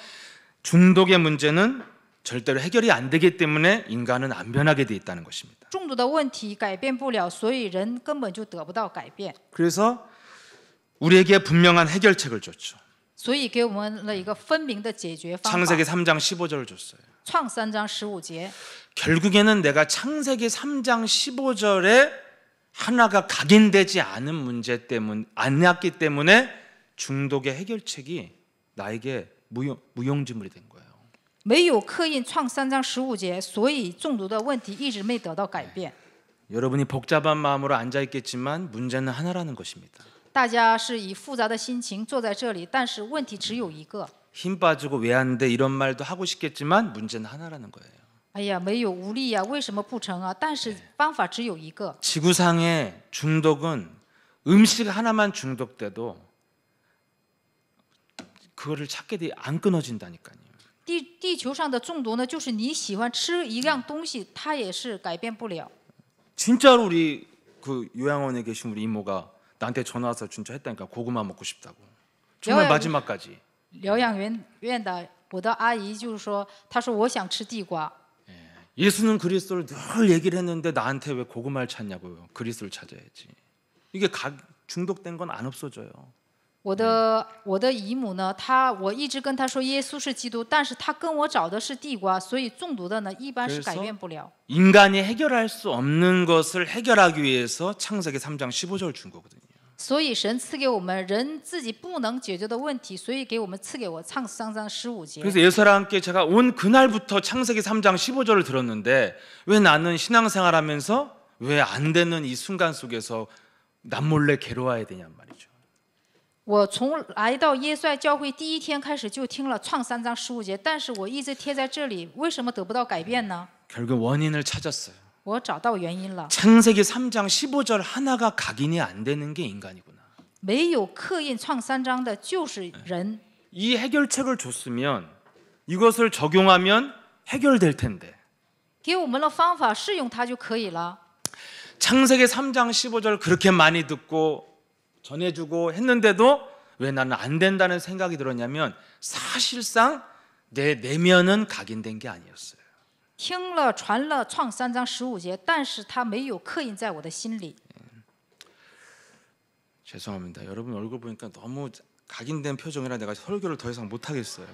중독의 문제는 절대로 해결이 안 되기 때문에 인간은 안 변하게 돼 있다는 것입니다. 中毒的问题改变不了，所以人根本就得不到改变。 그래서 우리에게 분명한 해결책을 줬죠. 所以给我们了一个分明的解决方法。 창세기 3장 15절을 줬어요. 创三章15节， 결국에는 내가 창세기 3장 15절에 하나가 각인되지 않은 문제 때문 않았기 때문에 중독의 해결책이 나에게 무용지물이 된 거예요. 没有刻印创三章15节，所以中毒的问题一直没得到改变。 여러분이 복잡한 마음으로 앉아 있겠지만 문제는 하나라는 것입니다. 大家是以复杂的心情坐在这里，但是问题只有一个。 힘 빠지고 왜 안 돼 이런 말도 하고 싶겠지만 문제는 하나라는 거예요. 哎呀，没有无力呀，为什么不成啊？但是方法只有一个。 지구상의 중독은 음식 하나만 중독돼도 그거를 찾게 돼 안 끊어진다니까요. 地球上的中毒呢，就是你喜欢吃一样东西，它也是改变不了。 진짜로 우리 그 요양원에 계신 우리 이모가 나한테 전화 와서 진짜 했다니까 고구마 먹고 싶다고. 정말 마지막까지. 疗养院的我的阿姨就是说，她说我想吃地瓜。 예수는 그리스도를 늘 얘기를 했는데 나한테 왜 고구마를 찾냐고요. 그리스도를 찾아야지. 이게 중독된 건 안 없어져요. 我的姨母呢，我一直跟她说耶稣是基督，但是她跟我找的是地瓜，所以中毒的呢一般是改变不了。 인간이 해결할 수 없는 것을 해결하기 위해서 창세기 3장 15절 준 거거든요. 所以神赐给我们人自己不能解决的问题，所以给我们赐给我创三章15节。 그래서 예수랑 함께 제가 온 그날부터 창세기 3장 15절을 들었는데 왜 나는 신앙생활하면서 왜 안 되는 이 순간 속에서 남몰래 괴로워야 되냔 말이죠. 我从来到耶稣爱教会第一天开始就听了创三章15节，但是我一直贴在这里，为什么得不到改变呢？ 결국 원인을 찾았어요. 我找到原因了， 창세기 3장 15절 하나가 각인이 안 되는 게 인간이구나. 没有刻印创三章的就是人。 이 해결책을 줬으면 이것을 적용하면 해결될 텐데. 给我们了方法，适用它就可以了。 창세기 3장 15절 그렇게 많이 듣고 전해주고 했는데도 왜 나는 안 된다는 생각이 들었냐면 사실상 내 내면은 각인된 게 아니었어요. 听了传了创三章15节，但是它没有刻印在我的心里。 죄송합니다. 여러분 얼굴 보니까 너무 각인된 표정이라 내가 설교를 더 이상 못 하겠어요.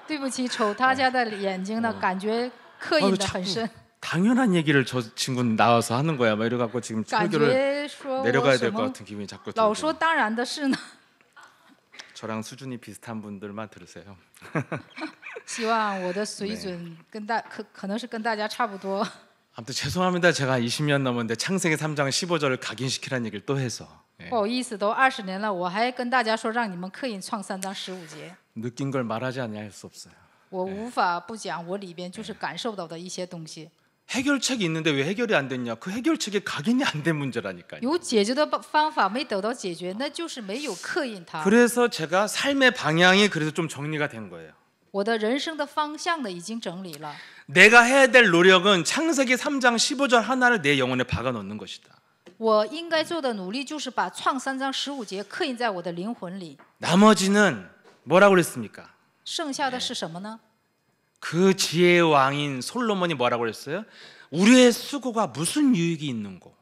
对不起，瞅他家的眼睛呢，感觉刻印的很深， 당연한 얘기를 저 친구는 나와서 하는 거야. 막 이래갖고 지금 感 설교를 觉说 내려가야 我什 될 것 么 같은 기분이 자꾸 老 들고. 说当然的事呢？ 저랑 수준이 비슷한 분들만 들으세요. 希望我的水准跟可能是跟大家差不多。 아무튼 죄송합니다. 제가 20년 넘었는데 창세기 3장 15절을 각인시키라는 얘기를 또 해서. 예. 不好意思，都20年了，我还跟大家说让你们刻印创三章15节， 느낀 걸 말하지 않냐 할 수 없어요. 我无法不讲我里边就是感受到的一些东西。 해결책이 있는데 왜 해결이 안 됐냐? 그 해결책이 각인이 안 된 문제라니까요. 有解决的方法没得到解决，那就是没有刻印它。 그래서 제가 삶의 방향이 그래서 좀 정리가 된 거예요. 我的人生的方向呢已经整理了。 내가 해야 될 노력은 창세기 3장 15절 하나를 내 영혼에 박아 넣는 것이다. 我应该做的努力就是把创三章15节刻印在我的灵魂里。 나머지는 뭐라고 그랬습니까? 剩下的是什么呢？ 그 지혜의 왕인 솔로몬이 뭐라고 그랬어요? 우리의 수고가 무슨 유익이 있는고?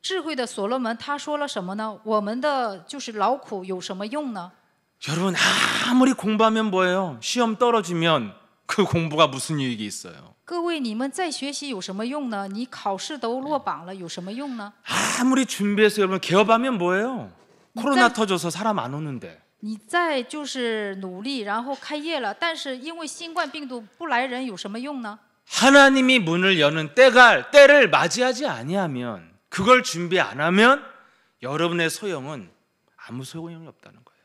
智慧的所罗门他说了什么呢？我们的就是劳苦有什么用呢？ 여러분 아무리 공부하면 뭐예요? 시험 떨어지면 그 공부가 무슨 유익이 있어요? 各位，你们再学习有什么用呢？你考试都落榜了，有什么用呢？ 아무리 준비해서 여러분 개업하면 뭐예요? 코로나 터져서 사람 안 오는데. 你再就是努力，然后开业了，但是因为新冠病毒不来人，有什么用呢？ 하나님이 문을 여는 때를 맞이하지 아니하면, 그걸 준비 안 하면 여러분의 소용은 아무 소용이 없다는 거예요.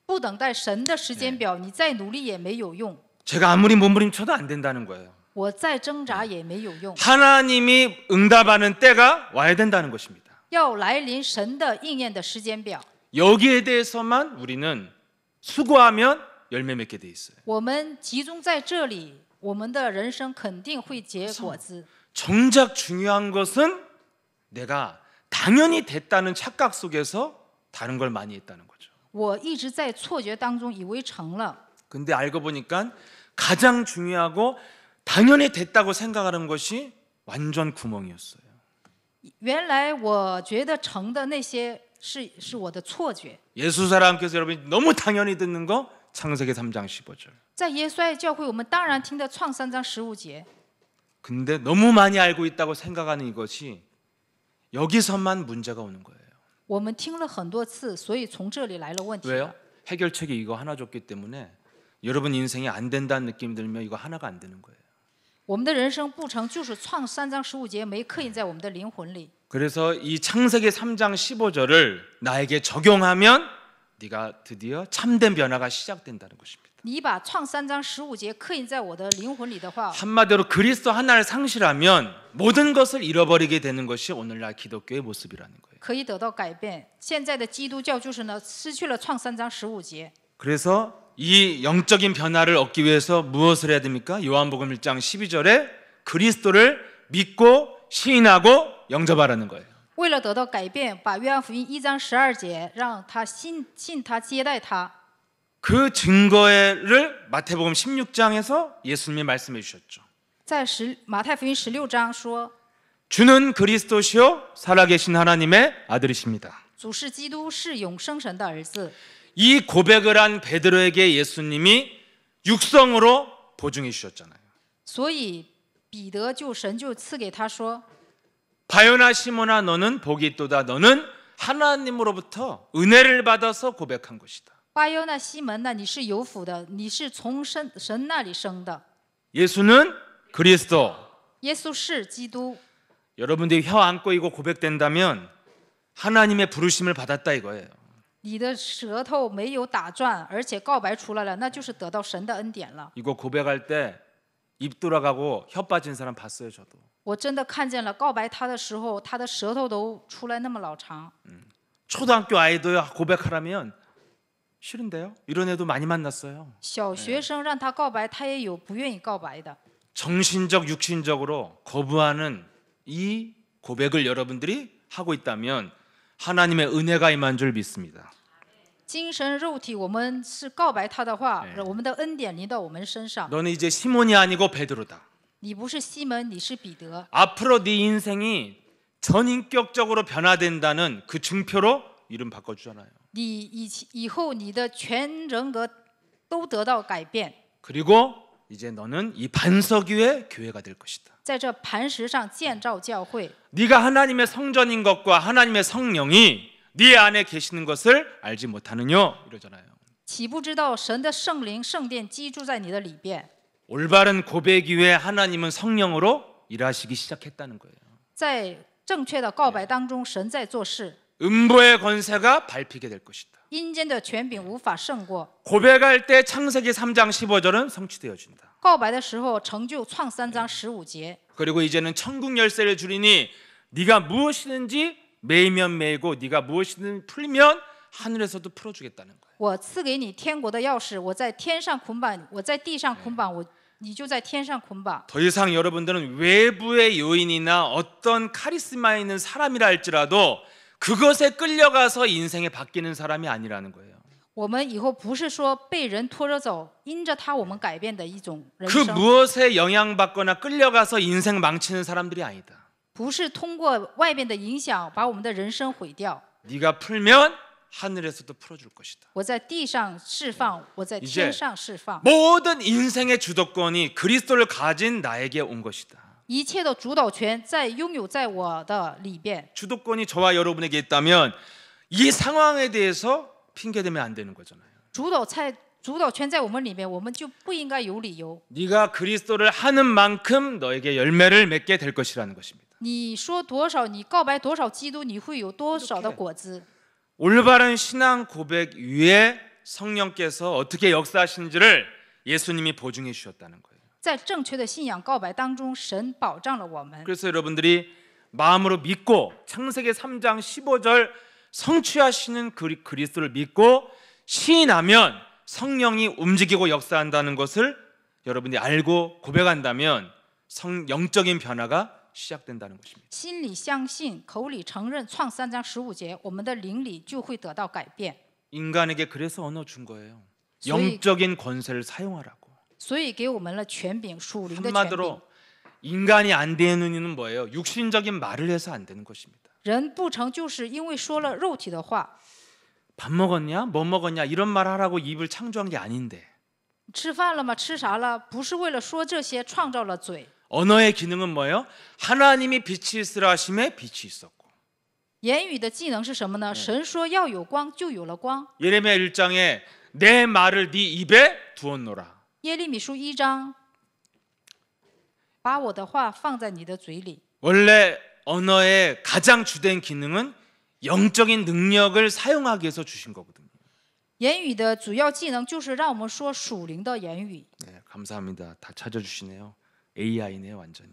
不等待神的时间表，你再努力也没有用， 제가 아무리 몸부림쳐도 안 된다는 거예요. 我再挣扎也没有用。 하나님이 응답하는 때가 와야 된다는 것입니다. 要来临神的应验的时间表， 여기에 대해서만 우리는 수고하면 열매 맺게 돼 있어요. 我们集中在这里，我们的人生肯定会结果子。 정작 중요한 것은 내가 당연히 됐다는 착각 속에서 다른 걸 많이 했다는 거죠. 我一直在错觉当中以为成了， 근데 알고 보니까 가장 중요하고 당연히 됐다고 생각하는 것이 완전 구멍이었어요. 原来我觉得成的那些是我的错觉。 예수사랑께서 여러분이 너무 당연히 듣는 거 창세기 3장 15절. 在耶稣爱教会，我们当然听的创3章15节， 근데 너무 많이 알고 있다고 생각하는 이것이 여기서만 문제가 오는 거예요. 我们听了很多次，所以从这里来了问题了。 왜요? 해결책이 이거 하나 줬기 때문에 여러분 인생이 안 된다는 느낌 들면 이거 하나가 안 되는 거예요. 我们的人生不成，就是创3章15节没刻印在我们的灵魂里。 그래서 이 창세기 3장 15절을 나에게 적용하면 네가 드디어 참된 변화가 시작된다는 것입니다. 你把创3章15节刻印在我的灵魂里的话， 한마디로 그리스도 하나를 상실하면 모든 것을 잃어버리게 되는 것이 오늘날 기독교의 모습이라는 거예요. 可以得到改变。现在的基督教就是呢，失去了创3章15节。 그래서 이 영적인 변화를 얻기 위해서 무엇을 해야 됩니까? 요한복음 1장 12절에 그리스도를 믿고 시인하고 영접하라는 거예요. 为了得到改变，把约翰福音1章12节让他信他接待他。 그 증거를 마태복음 16장에서 예수님이 말씀해 주셨죠. 在马太福音16章说， 주는 그리스도시요 살아계신 하나님의 아들이십니다. 主是基督，是永生神的儿子。 이 고백을 한 베드로에게 예수님이 육성으로 보증해 주셨잖아요. 所以彼得神就赐给他说， 바요나 시몬아 너는 복이 있도다. 너는 하나님으로부터 은혜를 받아서 고백한 것이다. 巴约那西门呐，你是有福的，你是从神那里生的。 예수는 그리스도. 耶稣是基督。 여러분들이 혀 안고 이거 고백된다면 하나님의 부르심을 받았다 이거예요. 你的舌头没有打转，而且告白出来了，那就是得到神的恩典了。 이거 고백할 때 입 돌아가고 혀 빠진 사람 봤어요, 저도. 我真的看见了，告白他的时候，他的舌头都出来那么老长。 초등학교 아이도 고백하라면 싫은데요? 이런 애도 많이 만났어요. 小学生让他告白，他也有不愿意告白的。 정신적, 육신적으로 거부하는 이 고백을 여러분들이 하고 있다면 하나님의 은혜가 임한 줄 믿습니다. 精神肉体，我们是告白他的话，我们的恩典临到我们身上。 너는 이제 시몬이 아니고 베드로다. 你不是西门，你是彼得。 앞으로 네 인생이 전인격적으로 변화된다는 그 증표로 이름 바꿔주잖아요. 你以后你的全人格都得到改变。 그리고 이제 너는 이 반석 위에 교회가 될 것이다. 在这磐石上建造教会。 네가 하나님의 성전인 것과 하나님의 성령이 네 안에 계시는 것을 알지 못하느냐 이러잖아요. 岂不知道神的圣灵圣殿居住在你的里边？ 올바른 고백 위에 하나님은 성령으로 일하시기 시작했다는 거예요. 在正确的告白当中，神在做事。 음보의 권세가 밟히게 될 것이다. 阴间的权柄无法胜过。 고백할 때 창세기 3장 15절은 성취되어진다. 告白的时候成就创3章15节。 그리고 이제는 천국 열쇠를 주리니 네가 무엇이든지 매이면 매이고 네가 무엇이든 풀면 하늘에서도 풀어주겠다는 거예요. 我赐给你天国的钥匙，我在天上捆绑，我在地上捆绑，你就在天上捆绑。 더 이상 여러분들은 외부의 요인이나 어떤 카리스마 있는 사람이라 할지라도 그것에 끌려가서 인생에 바뀌는 사람이 아니라는 거예요. 我们以后不是说被人拖着走，因着他我们改变的一种人 그 生， 무엇에 영향받거나 끌려가서 인생 망치는 사람들이 아니다. 不是通过外面的影响把我们的人生毁掉。 네가 풀면 하늘에서도 풀어줄 것이다. 我在地上释放，我在天上释放。 모든 인생의 주도권이 그리스도를 가진 나에게 온 것이다. 一切的主导权拥有在我的里边。 주도권이 저와 여러분에게 있다면 이 상황에 대해서 핑계대면 안 되는 거잖아요. 主导权在我们里面，我们就不应该有理由。 네가 그리스도를 하는 만큼 너에게 열매를 맺게 될 것이라는 것입니다. 你说多少，你告白多少基督，你会有多少的果子？ 올바른 신앙 고백 위에 성령께서 어떻게 역사하시는지를 예수님이 보증해 주셨다는 거예요. 在正确的信仰告白当中，神保障了我们。 그래서 여러분들이 마음으로 믿고 창세기 3장 15절 성취하시는 그리스도를 믿고 시인하면 성령이 움직이고 역사한다는 것을 여러분이 알고 고백한다면 영적인 변화가 시작된다는 것입니다. 心里相信，口里承认，创3章15节，我们的灵里就会得到改变。 인간에게 그래서 언어 준 거예요. 소위- 영적인 권세를 사용하라고. 所以给我们了权柄，属灵的权柄。 한마디로 인간이 안 되는 이유는 뭐예요? 육신적인 말을 해서 안 되는 것입니다. 人不成，就是因为说了肉体的话。 밥 먹었냐? 뭐 먹었냐? 이런 말 하라고 입을 창조한 게 아닌데 吃饭了吗？吃啥了？不是为了说这些创造了嘴。 언어의 기능은 뭐예요? 하나님이 빛이 있으라 하심에 빛이 있었고 言语的技能是什么呢？神说要有光，就有了光。 예레미야 1장에 내 말을 네 입에 두었노라. 耶利米书1章，把我的话放在你的嘴里。 원래 언어의 가장 주된 기능은 영적인 능력을 사용하기 위해서 주신 거거든요. 言语的主要技能就是让我们说属灵的言语。 네, 감사합니다. 다 찾아주시네요. AI네요, 완전히.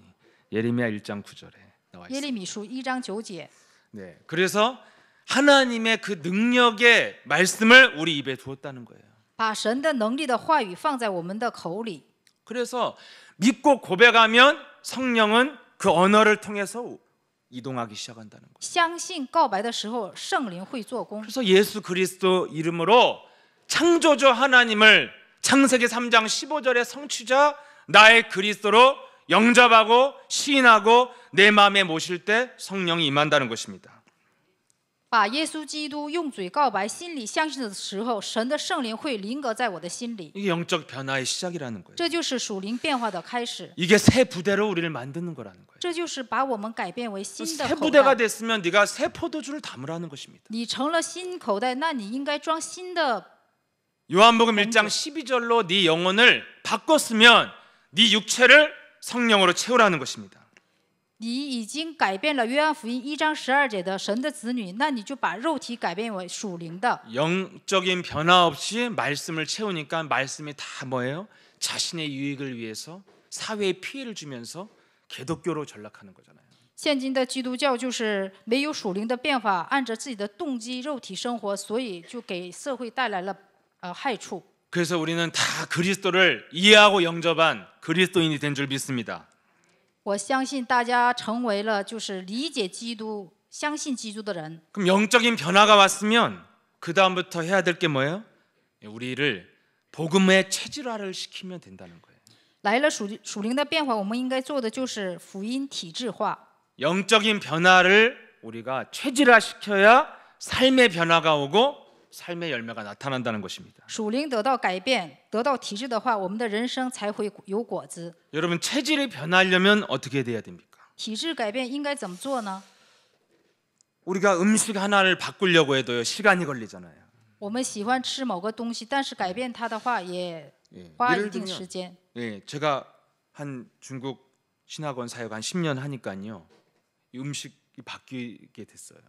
예레미야 1장 9절에 나와 耶 있습니다. 利米书1章9节， 네, 그래서 하나님의 그 능력의 말씀을 우리 입에 두었다는 거예요. 把神的能力的话语放在我们的口里。 그래서 믿고 고백하면 성령은 그 언어를 통해서 이동하기 시작한다는 거예요. 相信告白的时候，圣灵会做工。 그래서 예수 그리스도 이름으로 창조주 하나님을 창세기 3장 15절의 성취자 나의 그리스도로 영접하고 시인하고 내 마음에 모실 때 성령이 임한다는 것입니다. 把耶稣基督用嘴告白，心里相信的时候，神的圣灵会临格在我的心里。 이게 영적 변화의 시작이라는 거예요. 这就是属灵变化的开始， 이게 새 부대로 우리를 만드는 거라는 거예요. 这就是把我们改变为新的 새 口 부대가 袋。 됐으면 네가 새 포도주를 담으라는 것입니다. 你成了新口袋，那你应该装新的。 요한복음 1장 12절로 네 영혼을 바꿨으면 네 육체를 성령으로 채우라는 것입니다. 你已经改变了约翰福音1章12节的神的子女，那你就把肉体改变为属灵的。 영적인 변화 없이 말씀을 채우니까 말씀이 다 뭐예요? 자신의 유익을 위해서 사회에 피해를 주면서 개독교로 전락하는 거잖아요. 现今的基督教就是没有属灵的变法，按着自己的动机肉体生活，所以就给社会带来了害处。 그래서 우리는 다 그리스도를 이해하고 영접한 그리스도인이 된 줄 믿습니다. 我相信大家成为了就是理解基督、相信基督的人。 그럼 영적인 변화가 왔으면 그 다음부터 해야 될 게 뭐예요? 우리를 복음의 체질화를 시키면 된다는 거예요. 来了属灵的变化，我们应该做的就是福音体制化。 영적인 변화를 우리가 체질화시켜야 삶의 변화가 오고 삶의 열매가 나타난다는 것입니다. 属灵得到改变，得到体制的话，我们的人生才会有果子。 여러분 체질이 변하려면 어떻게 돼야 됩니까? 体制改变应该怎么做呢？ 우리가 음식 하나를 바꾸려고 해도요 시간이 걸리잖아요. 我们喜欢吃某个东西，但是改变它的话也 예, 花一 예를 定时 들면 间。 예, 제가 한 중국 신학원 사역 한 10년 하니까요 이 음식이 바뀌게 됐어요.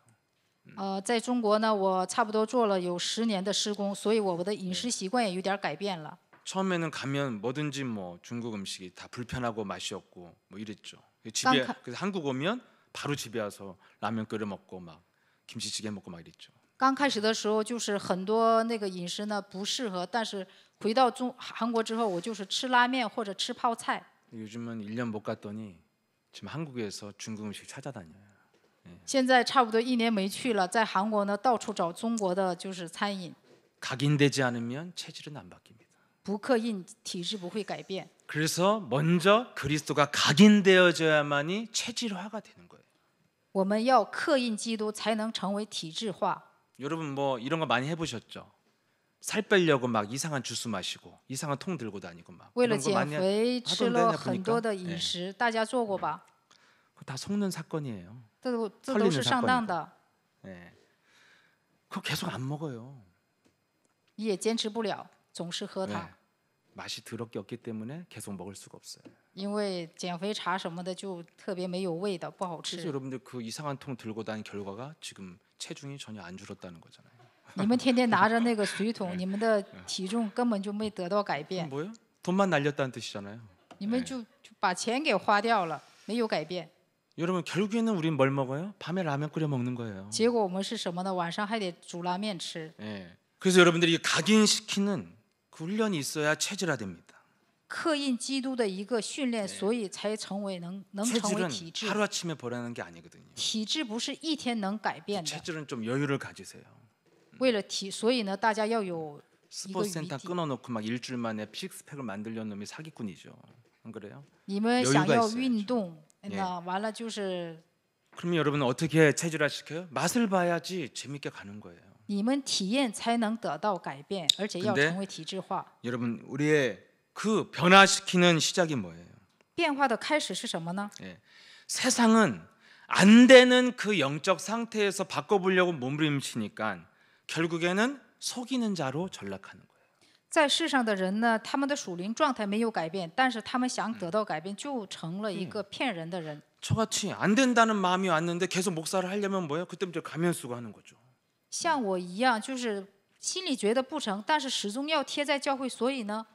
在中国呢，我差不多做了有10年的施工，所以我的饮食习惯也有点改变了。 처음에는 가면 뭐든지 뭐 중국 음식이 다 불편하고 맛이 없고 뭐 이랬죠. 집에 그래서 한국 오면 바로 집에 와서 라면 끓여 먹고 막 김치찌개 먹고 막 이랬죠. 刚开始的时候，就是很多那个饮食呢不适合，但是回到韩国之后，我就是吃拉面或者吃泡菜。 요즘은 1년 못 갔더니 지금 한국에서 중국 음식 찾아다녀요. 现在差不多1年没去了，在韩国呢到处找中国的就是餐饮， 각인되지 않으면 체질은 안 바뀝니다. 不刻印体质不会改变。 그래서 먼저 그리스도가 각인되어져야만이 체질화가 되는 거예요. 我们要刻印基督，才能成为体制化。 여러분 뭐 이런 거 많이 해보셨죠? 살 빼려고 막 이상한 주스 마시고 이상한 통 들고 다니고 막 为了 이런 거 减 많이 肥，吃 하던데 了 나 很多 보니까 的饮食，大家做过吧？ 그거 다 속는 사건이에요. 这都是上当的， 예. 그거 계속 안 먹어요. 你也坚持不了。总是喝它， 맛이 더럽게 없기 때문에 계속 먹을 수가 없어요. 因为减肥茶什么的就特别没有味道，不好 그래서 吃。 여러분들 그 이상한 통 들고 다닌 결과가 지금 체중이 전혀 안 줄었다는 거잖아요. 你们天天拿着那个水桶，你们的体重根本就没得到改 그럼 变， 뭐예요? 돈만 날렸다는 뜻이잖아요. 你们就把钱给花掉了，没有改变。 여러분 결국에는 우린 뭘 먹어요? 밤에 라면 끓여 먹는 거예요. 结果我们是什么呢？晚上还得煮拉面吃。 예. 그래서 여러분들이 각인시키는 그 훈련이 있어야 체질화됩니다. 刻印基督的一个训练，所以才成为能成为 체질은 体制。 하루아침에 보라는 게 아니거든요. 体制不是一天能改变的， 체질은 좀 여유를 가지세요. 为了所以呢，大家要有一个 스포츠 余 센터 地。 끊어놓고 막 일주일 만에 식스팩을 만들려는 놈이 사기꾼이죠. 안 그래요? 你们想 여유가 要 있어야죠 运动， 예 那完了就是 그러면 여러분은 어떻게 체질화시켜요? 맛을 봐야지 재밌게 가는 거예요. 你们体验才能得到改变，而且要 근데 成为体制化。 여러분 우리의 그 변화시키는 시작이 뭐예요? 变化的开始是什么呢？ 예. 세상은 안 되는 그 영적 상태에서 바꿔보려고 몸부림치니까 결국에는 속이는 자로 전락하는 거예요. 在世上的人呢，他们的属灵状态没有改变，但是他们想得到改变，就成了一个骗人的人。 저같이 안 된다는 마음이 왔는데 계속 목사를 하려면 뭐예요? 그때부터 가면 쓰고 하는 거죠. 像我一样，就是心里觉得不成，但是始终要贴在教会，所以呢，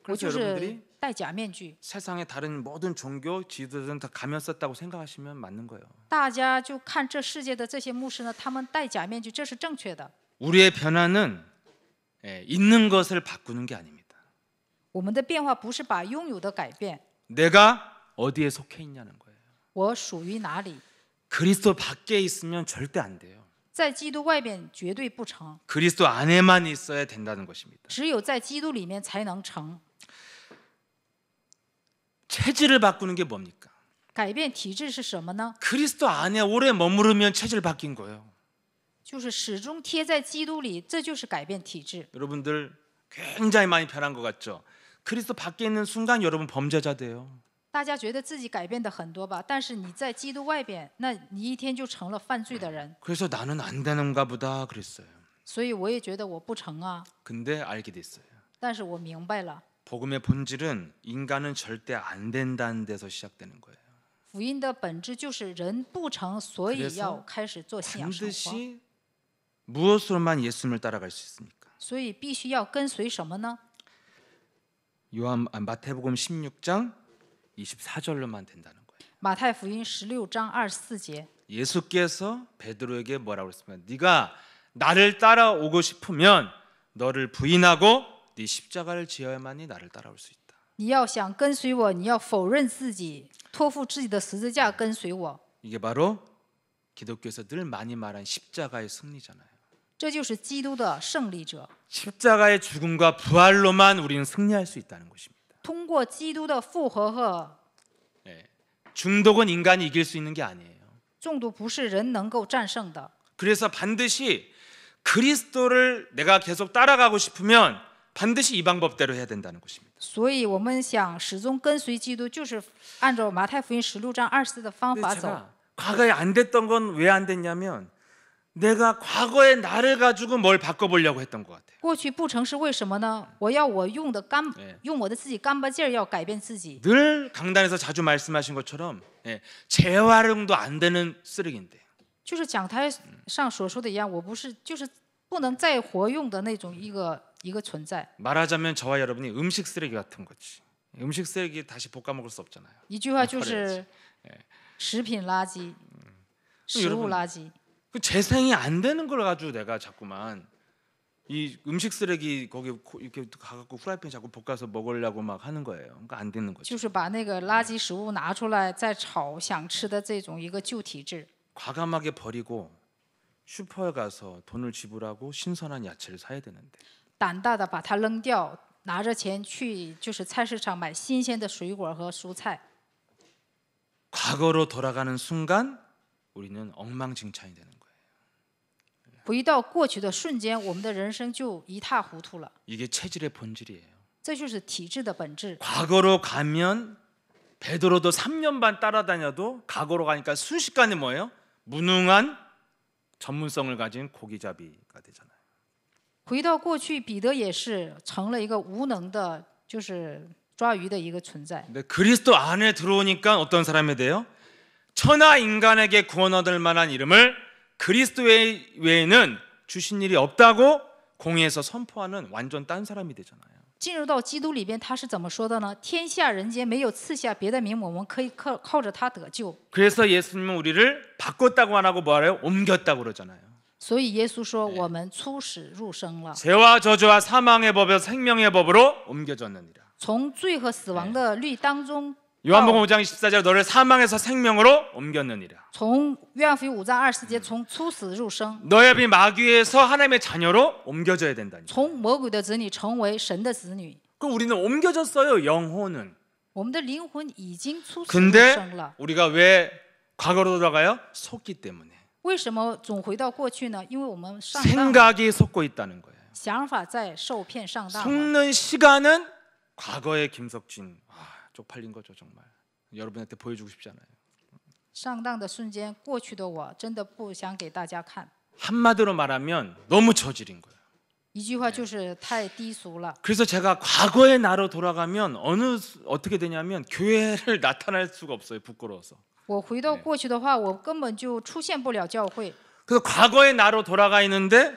我 그래서 就是 여러분들이 戴假面具。 세상의 다른 모든 종교 지도자들은 다 가면 썼다고 생각하시면 맞는 거예요. 大家就看这世界的这些牧师呢，他们戴假面具，这是正确的。 우리의 변화는 있는 것을 바꾸는 게 아닙니다. 我们的变化不是把拥有的改变， 내가 어디에 속해 있냐는 거예요. 我属于哪里， 그리스도 밖에 있으면 절대 안 돼요. 在基督外边绝对不成， 그리스도 안에만 있어야 된다는 것입니다. 只有在基督里面才能成。 체질을 바꾸는 게 뭡니까? 改变体制是什么呢？ 그리스도 안에 오래 머무르면 체질 바뀐 거예요. 就是始终贴在基督里，这就是改变体制。 여러분들 굉장히 많이 변한 것 같죠? 그리스도 밖에 있는 순간 여러분 범죄자 돼요. 大家觉得自己改变的很多吧，但是你在基督外边，那你一天就成了犯罪的人。 그래서 나는 안 되는가 보다 그랬어요. 所以我也觉得我不成啊， 근데 알게 됐어요. 但是我明白了， 복음의 본질은 인간은 절대 안 된다는 데서 시작되는 거예요. 福音的本质就是人不成，所以 그래서 要开始做信仰生活， 반드시 무엇으로만 예수님을 따라갈 수 있습니까? 所以必须要跟随什么呢？ 마태복음 16장 24절로만 된다는 거예요. 马太福音16章24节， 예수께서 베드로에게 뭐라고 그랬습니까? 네가 나를 따라오고 싶으면 너를 부인하고 네 십자가를 지어야만이 나를 따라올 수 있다. 你要想跟随我，你要否认自己，托付自己的十字架跟随我。 이게 바로 기독교에서 늘 많이 말한 십자가의 승리잖아요. 这就是基督的胜利者。 십자가의 죽음과 부활로만 우리는 승리할 수 있다는 것입니다. 通过基督的复活和 중독은 인간이 이길 수 있는 게 아니에요. 中毒，不是人能够战胜的。 그래서 반드시 그리스도를 내가 계속 따라가고 싶으면 반드시 이 방법대로 해야 된다는 것입니다. 所以我们想始终跟随基督，就是按照马太福音16章24的方 근데 法走。 제가 과거에 안 됐던 건 왜 안 됐냐면 내가 과거의 나를 가지고 뭘 바꿔보려고 했던 것 같아요. 过去不成是为什么呢？我要我用我的自己干巴劲儿，要改变自己。 늘 강단에서 자주 말씀하신 것처럼 재활용도 안 되는 쓰레기인데 就是讲台上所说的一样，我不是就是不能再活用的那种一个存在。 말하자면 저와 여러분이 음식 쓰레기 같은 거지. 음식 쓰레기 다시 볶아 먹을 수 없잖아요. 一句话就是食品垃圾、食物垃圾。 그 재생이 안 되는 걸 가지고 내가 자꾸만 이 음식 쓰레기 거기 이렇게 가갖고 후라이팬 자꾸 볶아서 먹으려고 막 하는 거예요. 그러니까 안 되는 거죠. 就是把那个垃圾食物拿出来再炒想吃的这种一个旧体制。 과감하게 버리고 슈퍼에 가서 돈을 지불하고 신선한 야채를 사야 되는데 胆大的把它扔掉，拿着钱去就是菜市场买新鲜的水果和蔬菜。 과거로 돌아가는 순간 우리는 엉망진창이 되는 거예요. 回到过去的瞬间，我们的人生就一塌糊涂了。 이게 체질의 본질이에요. 这就是体制的本质。 과거로 가면 베드로도 3년 반 따라다녀도 과거로 가니까 순식간에 뭐예요? 무능한 전문성을 가진 고기잡이가 되잖아요. 回到过去，彼得也是成了一个无能的，就是抓鱼的一个存在。 근데 그리스도 안에 들어오니까 어떤 사람이 돼요? 천하 인간에게 구원 얻을 만한 이름을 그리스도 외에는 주신 일이 없다고 공의에서 선포하는 완전 딴 사람이 되잖아요. 进入到基督里边，他是怎么说的呢？天下人间没有赐下别的名，我们可以靠着他得救。 그래서 예수님은 우리를 바꿨다고 안 하고 뭐래요? 옮겼다고 그러잖아요. 所以耶稣说，我们出死入生了， 죄와 저주와 사망의 법에서 생명의 법으로 옮겨졌느니라. 从罪和死亡的律当中， 요한복음 5장 14절 너를 사망에서 생명으로 옮겼느니라. 从约翰福音5章24节，从出死入生， 너의 비 마귀에서 하나님의 자녀로 옮겨져야 된다니. 从魔鬼的子女成为神的子女。 그럼 우리는 옮겨졌어요. 영혼은. 我们的灵魂已经出死入 근데 生了。 우리가 왜 과거로 돌아가요? 속기 때문에. 为什么总回到过去呢？因为我们上当， 생각이 속고 있다는 거예요. 想法在受骗上当了。 속는 시간은 과거의 김석진. 쪽팔린 거죠 정말. 여러분한테 보여주고 싶지 않아요. 上当的瞬间，过去的我真的不想给大家看。 한마디로 말하면 너무 저질인 거예요. 一句话就是太低俗了。 그래서 제가 과거의 나로 돌아가면 어떻게 되냐면 교회를 나타날 수가 없어요. 부끄러워서. 我回到过去的话，我根本就出现不了教会。 그래서 과거의 나로 돌아가 있는데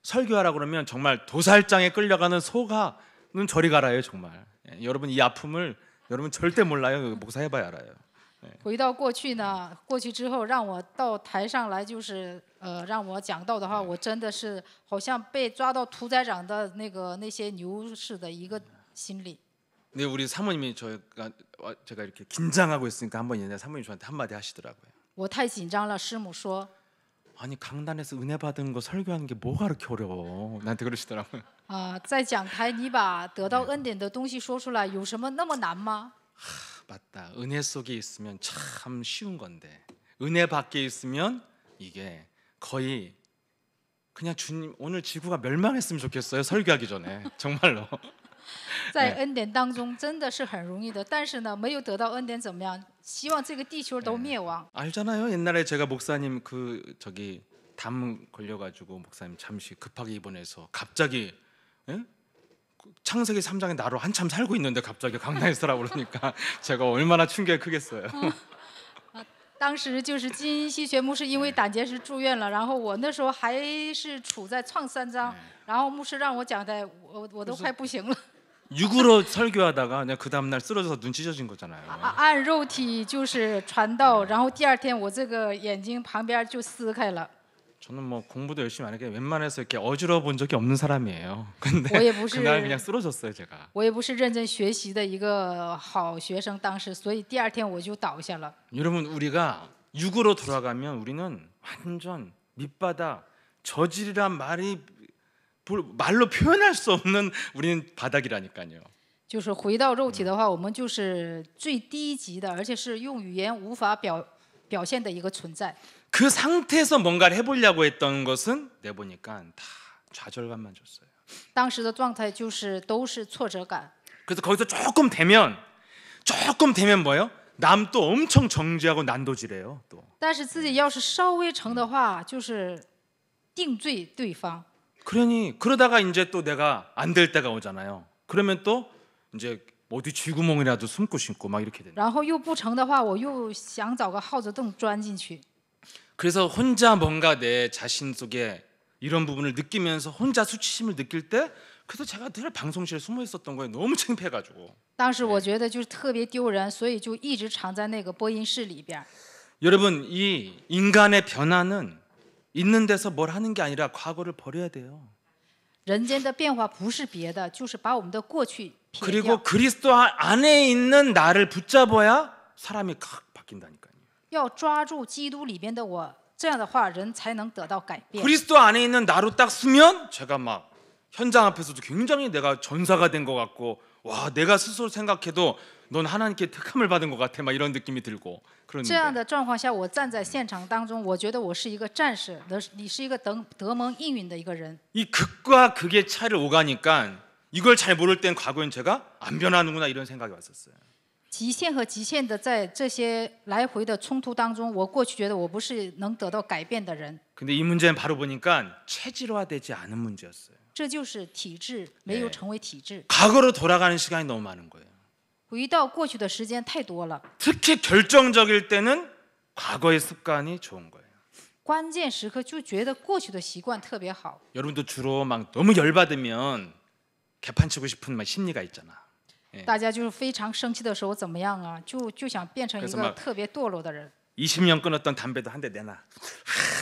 설교하라 그러면 정말 도살장에 끌려가는 소가는 저리 가라요 정말. 여러분 이 아픔을 여러분 절대 몰라요. 목사해봐야 알아요. 回到过去呢，过去之后让我到台上来，就是让我讲道的话，我真的是好像被抓到屠宰场的那些牛似的一个心理。 근데 우리 사모님이 제가 이렇게 긴장하고 있으니까 한번 옛날에 사모님 저한테 한마디 하시더라고요. 我太紧张了，师母说 아니 강단에서 은혜 받은 거 설교하는 게 뭐가 그렇게 어려워? 나한테 그러시더라고요. 在讲台你把得到恩典的东西说出来，有什么那么难吗？ 맞다. 은혜 속에 있으면 참 쉬운 건데 은혜 밖에 있으면 이게 거의 그냥 주님 오늘 지구가 멸망했으면 좋겠어요. 설교하기 전에 정말로. 在恩典当中真的是很容易的，但是呢，没有得到恩典怎么样？希望这个地球都灭亡。 알잖아요. 옛날에 제가 목사님 담 걸려가지고 목사님 잠시 급하게 입원해서 갑자기 창세기 3장에 나로 한참 살고 있는데 갑자기 강단에 서라고 그러니까 제가 얼마나 충격이 크겠어요. 当时就是金希全牧师因为胆结石住院了，然后我那时候还是处在创3章，然后牧师让我讲台，我都快不行了。 육으로 설교하다가 그냥 그 다음 날 쓰러져서 눈 찢어진 거잖아요. 按肉体就是传道，然后第二天我这个眼睛旁边就撕开了。 저는 뭐 공부도 열심히 안 하게 웬만해서 이렇게 어지러워 본 적이 없는 사람이에요. 근데 그날 그냥 쓰러졌어요 제가. 我也不是认真学习的一个好学生，当时，所以第二天我就倒下了。 여러분 우리가 육으로 돌아가면 우리는 완전 밑바닥 저질이란 말로 표현할 수 없는 우리는 바닥이라니까요. 就是回到肉体的话，我们就是最低级的，而且是用语言无法表现的一个存在。 그 상태에서 뭔가를 해보려고 했던 것은 내보니까 다 좌절감만 줬어요. 当时的状态就是都是挫折感。 그래서 거기서 조금 되면 뭐예요? 남 또 엄청 정죄하고 난도질해요 또. 但是自己要是稍微成的话，就是定罪对方。 그러다가 이제 또 내가 안 될 때가 오잖아요. 그러면 또 이제 어디 쥐구멍이라도 숨고 싶고 막 이렇게 되는. 然后又不成的话，我又想找个耗子洞钻进去。 그래서 혼자 뭔가 내 자신 속에 이런 부분을 느끼면서 혼자 수치심을 느낄 때 그래서 제가 늘 방송실에 숨어 있었던 거예요. 너무 창피해가지고. 当时我觉得就是特别丢人，所以就一直藏在那个播音室里边。 여러분 이 인간의 변화는 있는 데서 뭘 하는 게 아니라 과거를 버려야 돼요. 人间的变化不是别的，就是把我们的过去撇掉。 그리고 그리스도 안에 있는 나를 붙잡아야 사람이 확 바뀐다니까요. 要抓住基督里边的我，这样的话人才能得到改变。 그리스도 안에 있는 나로 딱 쓰면 제가 막 현장 앞에서도 굉장히 내가 전사가 된 것 같고 와 내가 스스로 생각해도 넌 하나님께 특함을 받은 것 같아 막 이런 느낌이 들고 这样 그러는데 的状况下，我站在现场当中，我觉得我是一个战士，你是一个得蒙应允的一个人。 이 극과 극의 차이를 오가니까 이걸 잘 모를 땐 과거엔 제가 안 변하는구나 이런 생각이 왔었어요. 极限和极限的在这些来回的冲突当中，我过去觉得我不是能得到改变的人。 근데 이 문제는 바로 보니까 체질화되지 않은 문제였어요. 这就是体制没有成为体制。 과거로 돌아가는 시간이 너무 많은 거예요. 回到过去的时间太多了， 특히 결정적일 때는 과거의 습관이 좋은 거예요. 关键时刻就觉得过去的习惯特别好。 여러분도 주로 막 너무 열받으면 개판치고 싶은 막 심리가 있잖아. 大家就是非常生气的时候怎么样啊？就想变成一 그래서 个 막 特别堕落的人。 20년 끊었던 담배도 한 대 내놔.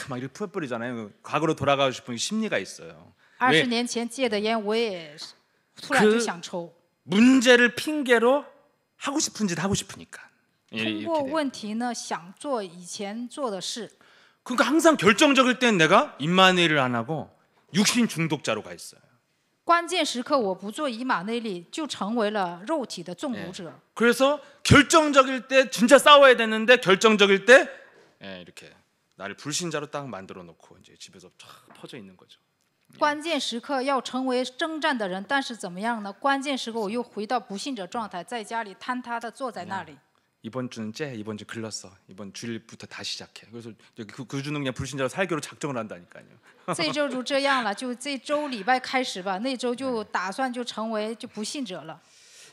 막 이렇게 뿌리잖아요. 과거로 돌아가고 싶은 심리가 있어요. 20年前戒的烟，我也突然就想抽。 문제를 핑계로 하고 싶은 짓 하고 싶으니까. 通过问题呢，想做以前做的事。 그러니까 항상 결정적일 땐 내가 임마누엘을 안 하고 육신 중독자로 가 있어요. 关键时刻我不做以马内利，就成为了肉体的纵武者。 그래서 결정적일 때 진짜 싸워야 되는데 결정적일 때 이렇게 나를 불신자로 딱 만들어 놓고 이제 집에서 쫙 퍼져 있는 거죠. 关键时刻要成为征战的人，但是怎么样呢？关键时刻我又回到不信者状态，在家里坍塌的坐在那里。 이번 주는 이번 주 글렀어. 이번 주일부터 다시 시작해. 그래서 그 주는 그냥 불신자로 살기로 작정을 한다니까요. 这周就这样了，就这周礼拜开始吧，那周就打算就成为就不信者了。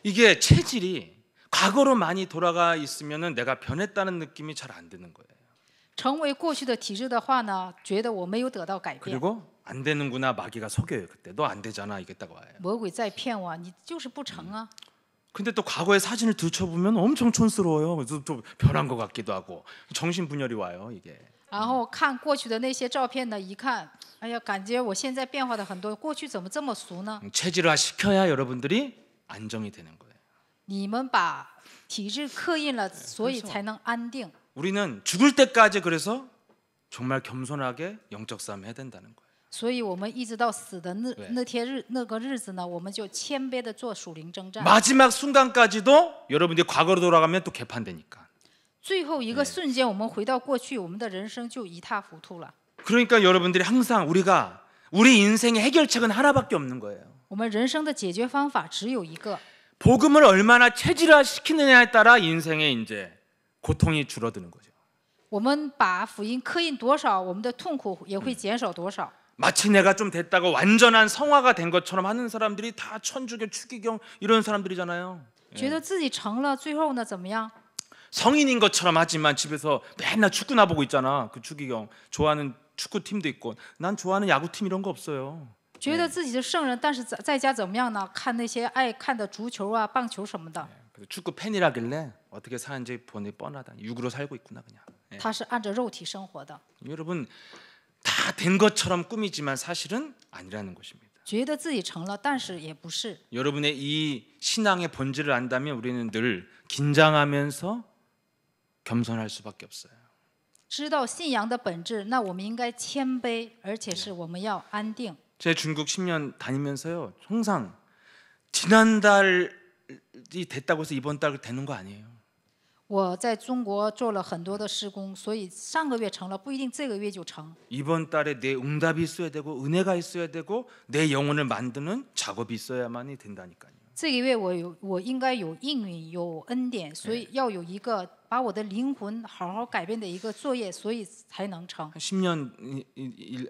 이게 체질이 과거로 많이 돌아가 있으면은 내가 변했다는 느낌이 잘 안 드는 거예요. 成为过去的体制的话呢，觉得我没有得到改变。 그리고 안 되는구나 마귀가 속여요. 그때 너 안 되잖아 이겠다고 와요. 魔鬼在骗我，你就是不成啊。 근데 또 과거의 사진을 들춰보면 엄청 촌스러워요. 그래서 또 변한 것 같기도 하고 정신분열이 와요 이게. 然后看过去的那些照片呢，一看，哎呀，感觉我现在变化的很多，过去怎么这么俗呢？ 체질화 시켜야 여러분들이 안정이 되는 거예요. 你们把体制刻印了，所以才能安定。 우리는 죽을 때까지 그래서 정말 겸손하게 영적 싸움 해야 된다는 거예요. 所以我们一直到死的那个日子呢，我们就谦卑的做属灵征战。 마지막 순간까지도 여러분들이 과거로 돌아가면 또 개판되니까. 最后一个瞬间，我们回到过去，我们的人生就一塌糊涂了。 그러니까 여러분들이 항상 우리 인생의 해결책은 하나밖에 없는 거예요. 我们人生的解决方法只有一个， 복음을 얼마나 체질화 시키느냐에 따라 인생의 이제 고통이 줄어드는 거죠. 我们把福音刻印多少，我们的痛苦也会减少多少。 마치 내가 좀 됐다고 완전한 성화가 된 것처럼 하는 사람들이 다 천주교 추기경 이런 사람들이잖아요. 觉得自己成了，最后呢怎么样？ 성인인 것처럼 하지만 집에서 맨날 축구나 보고 있잖아. 그 추기경 좋아하는 축구팀도 있고 난 좋아하는 야구팀 이런 거 없어요. 觉得自己是圣人，但是在家怎么样呢？看那些爱看的足球啊、棒球什么的。 축구 팬이라길래 어떻게 사는지 보니 뻔하다. 육으로 살고 있구나 그냥. 他是按着肉体生活的， 여러분 다 된 것처럼 꾸미지만 사실은 아니라는 것입니다. 觉得自己成了，但是也不是。 여러분의 이 신앙의 본질을 안다면 우리는 늘 긴장하면서 겸손할 수밖에 없어요. 知道信仰的本质，那我们应该谦卑，而且是我们要安定。 제 중국 10년 다니면서요. 항상 지난달이 됐다고 해서 이번 달 되는 거 아니에요. 我在中国做了很多的施工，所以上个月成了，不一定这个月就成。 이번 달에 내 응답이 있어야 되고 은혜가 있어야 되고 내 영혼을 만드는 작업이 있어야만이 된다니까요. 这个月我应该有应允，有恩典，所以要有一个把我的灵魂好好改变的一个作业，所以才能成。 10년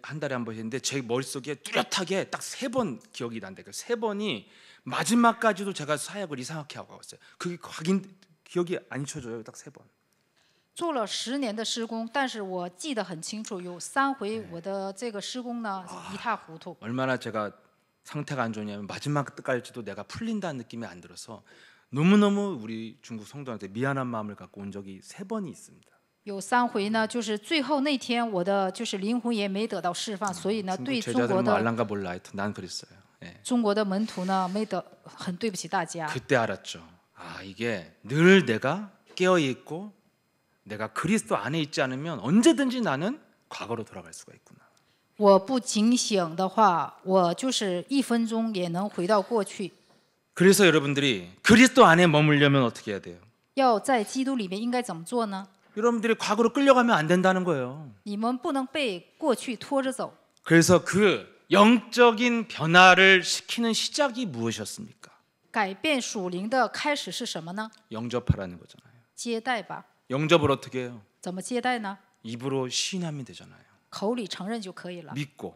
한 달에 한 번 했는데 제 머릿속에 뚜렷하게 딱 3번 기억이 난다. 그 3번이 마지막까지도 제가 사역을 이상하게 하고 왔어요. 그게 기억이 안 잊혀져요. 딱 3번. 做了10年的施工，但是我记得很清楚，有3回我的这个施工呢一塌糊涂。 얼마나 제가 상태가 안 좋냐면 마지막 때까지도 내가 풀린다는 느낌이 안 들어서 너무너무 우리 중국 성도한테 미안한 마음을 갖고 온 적이 3번이 있습니다. 有3回呢，就是最后那天我的就是灵魂也没得到释放，所以呢，对 중국 中国 제자들은 뭐 的 알란가 몰라. 하여튼 난 그랬어요. 예. 中国的门徒呢没得，很对不起大家。 그때 알았죠. 아 이게 늘 내가 깨어 있고 내가 그리스도 안에 있지 않으면 언제든지 나는 과거로 돌아갈 수가 있구나. 我不警醒的话，我就是1分钟也能回到过去。 그래서 여러분들이 그리스도 안에 머물려면 어떻게 해야 돼요? 要在基督里面应该怎么做呢？ 여러분들이 과거로 끌려가면 안 된다는 거예요. 你们不能被过去拖着走。 그래서 그 영적인 변화를 시키는 시작이 무엇이었습니까? 改变属灵的开始是什么呢？ 영접하라는 거잖아요. 接待吧。 영접을 어떻게 해요? 怎么接待呢？ 입으로 시인하면 되잖아요. 口里承认就可以了， 믿고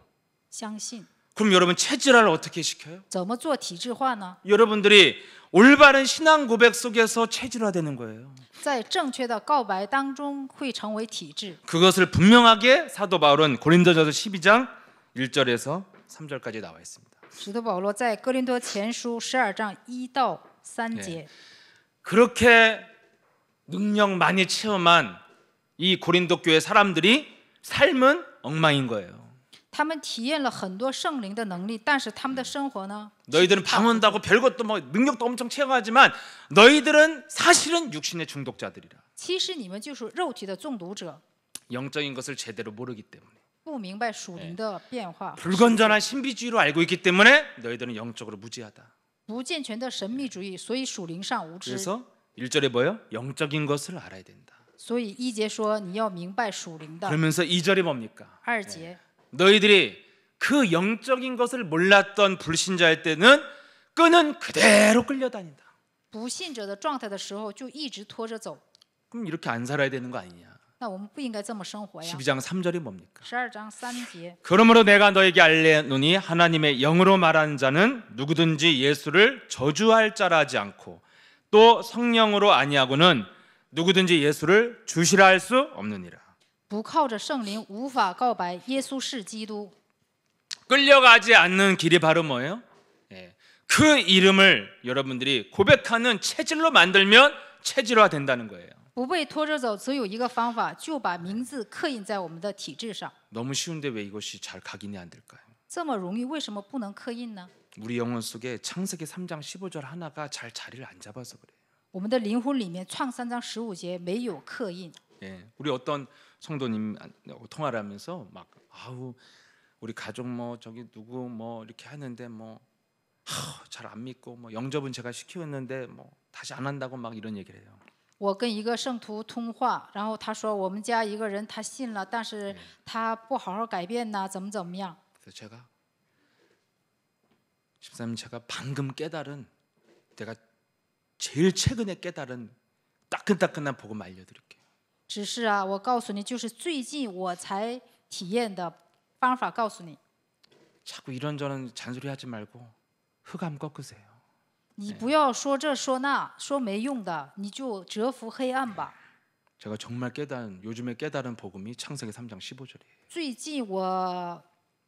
相信。 그럼 여러분 체질화를 어떻게 시켜요? 怎么做体制化呢？ 여러분들이 올바른 신앙 고백 속에서 체질화되는 거예요. 在正确的告白当中会成为体制。 그것을 분명하게 사도 바울은 고린도전서 12장 1절에서 3절까지 나와 있습니다. 使徒保罗在哥林多前书12章1到3节， 그렇게 능력 많이 체험한 이 고린도 교회 사람들이 삶은 엉망인 거예요. 他们体验了很多圣灵的能力，但是他们的生活呢？ 너희들은 방언도 별것도 뭐 능력도 엄청 체험하지만 너희들은 사실은 육신의 중독자들이라. 其实你们就是肉体的中毒者， 영적인 것을 제대로 모르기 때문에 不明白属灵的变化， 불건전한 신비주의로 알고 있기 때문에 너희들은 영적으로 무지하다. 不健全的神秘主义，所以属灵上无知。 그래서 1절에 뭐예요? 영적인 것을 알아야 된다. 所以1节说你要明白属灵的， 그러면서 2절이 뭡니까? 2节 너희들이 그 영적인 것을 몰랐던 불신자일 때는 끈은 그대로 끌려다닌다. 不信者的状态的时候，就一直拖着走。 그럼 이렇게 안 살아야 되는 거 아니냐? 那我们不应该这么生活呀。 12장 3절이 뭡니까? 12章3节， 그러므로 내가 너에게 알려노니 하나님의 영으로 말하는 자는 누구든지 예수를 저주할 자라지 않고 또 성령으로 아니하고는 누구든지 예수를 주시라 할 수 없느니라. 不靠着圣灵无法告白耶稣是基督。 끌려가지 않는 길이 바로 뭐예요? 그 이름을 여러분들이 고백하는 체질로 만들면 체질화 된다는 거예요. 不被拖着走，只有一个方法，就把名字刻印在我们的体质上。 너무 쉬운데 왜 이것이 잘 각인이 안 될까요? 这么容易，为什么不能刻印呢？ 우리 영혼 속에 창세기 3장 15절 하나가 잘 자리를 안 잡아서 그래요. 我们的灵魂里面，创3章15节没有刻印。 우리 어떤 성도님 통화를 하면서 막 아우 우리 가족 뭐 저기 누구 뭐 이렇게 하는데 뭐 잘 안 믿고 뭐 영접은 제가 시키었는데 뭐 다시 안 한다고 막 이런 얘기를 해요. 我跟一个圣徒通话，然后他说我们家一个人他信了，但是他不好好改变呐，怎么样？ 그래서 제가 집사님 제가 방금 깨달은 내가 제일 최근에 깨달은 따끈따끈한 복음 알려드릴게요. 只是啊，我告诉你，就是最近我才体验的方法，告诉你， 자꾸 이런저런 잔소리하지 말고 흑암 꺾으세요. 你不要说这说那，说没用的，你就折服黑暗吧。 제가 정말 요즘에 깨달은 복음이 창세기 3장 15절이에요. 最近我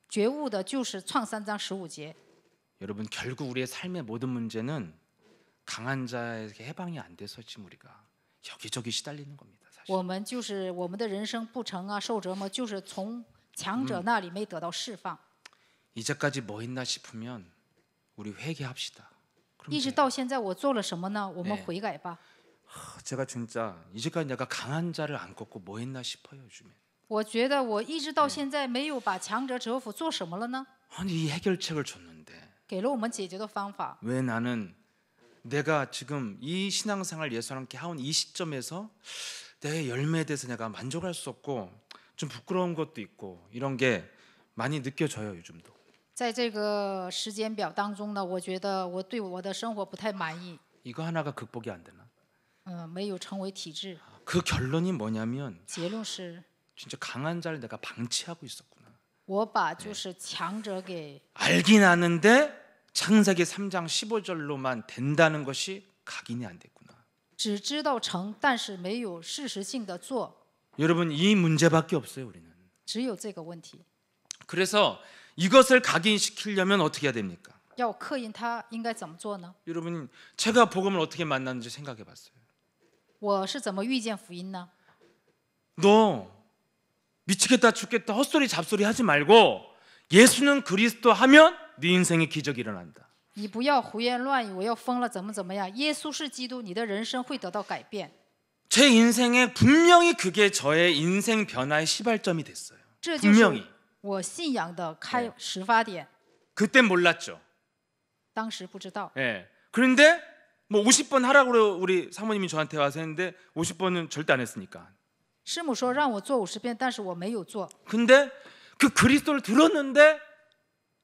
觉悟的就是创3章15节。 여러분 결국 우리의 삶의 모든 문제는 강한 자에게 해방이 안 돼서 지금 우리가 여기저기 시달리는 겁니다. 사실. 我们就是我们的人生不成啊，受折磨，就是从强者那里没得到释放。 이제까지 뭐 했나 싶으면 우리 회개합시다. 一直到现在我做了什么呢？我们悔改吧。 제가 진짜 이제까지 내가 강한 자를 안 꺾고 뭐 했나 싶어요 요즘에. 我觉得我一直到现在没有把强者折服，做什么了呢？ 아니 이 해결책을 줬는데 给了我们解决的方法， 왜 나는 내가 지금 이 신앙생활 예수와 함께 하온 이 시점에서 내 열매에 대해서 내가 만족할 수 없고 좀 부끄러운 것도 있고 이런 게 많이 느껴져요 요즘도. 在这个时间表当中呢，我觉得我对我的生活不太满意， 이거 하나가 극복이 안 되나? 没有成为体制。 그 결론이 뭐냐면 结论是 진짜 강한 자를 내가 방치하고 있었구나. 我把就是强者给 알긴 아는데 창세기 3장 15절로만 된다는 것이 각인이 안 됐구나. 只知道成，但是没有事实性的做， 여러분 이 문제밖에 없어요 우리는. 只有这个问题。 그래서 이것을 각인시키려면 어떻게 해야 됩니까? 要刻印它应该怎么做呢？ 여러분 제가 복음을 어떻게 만났는지 생각해 봤어요. 我是怎么遇见福音呢？ 너 미치겠다 죽겠다 헛소리 잡소리 하지 말고 예수는 그리스도 하면 네 인생에 기적이 일어난다. 你不要胡言乱语，我要疯了怎么样？耶稣是基督，你的人生会得到改变。 제 인생에 분명히 그게 저의 인생 변화의 시발점이 됐어요. 这就是 분명히. 我信仰的始发点。 그땐 몰랐죠. 当时不知道， 예. 그런데 뭐 50번 하라고 우리 사모님이 저한테 와서 했는데 50번은 절대 안 했으니까. 师母说让我做50遍，但是我没有做。 근데 그 그리스도를 들었는데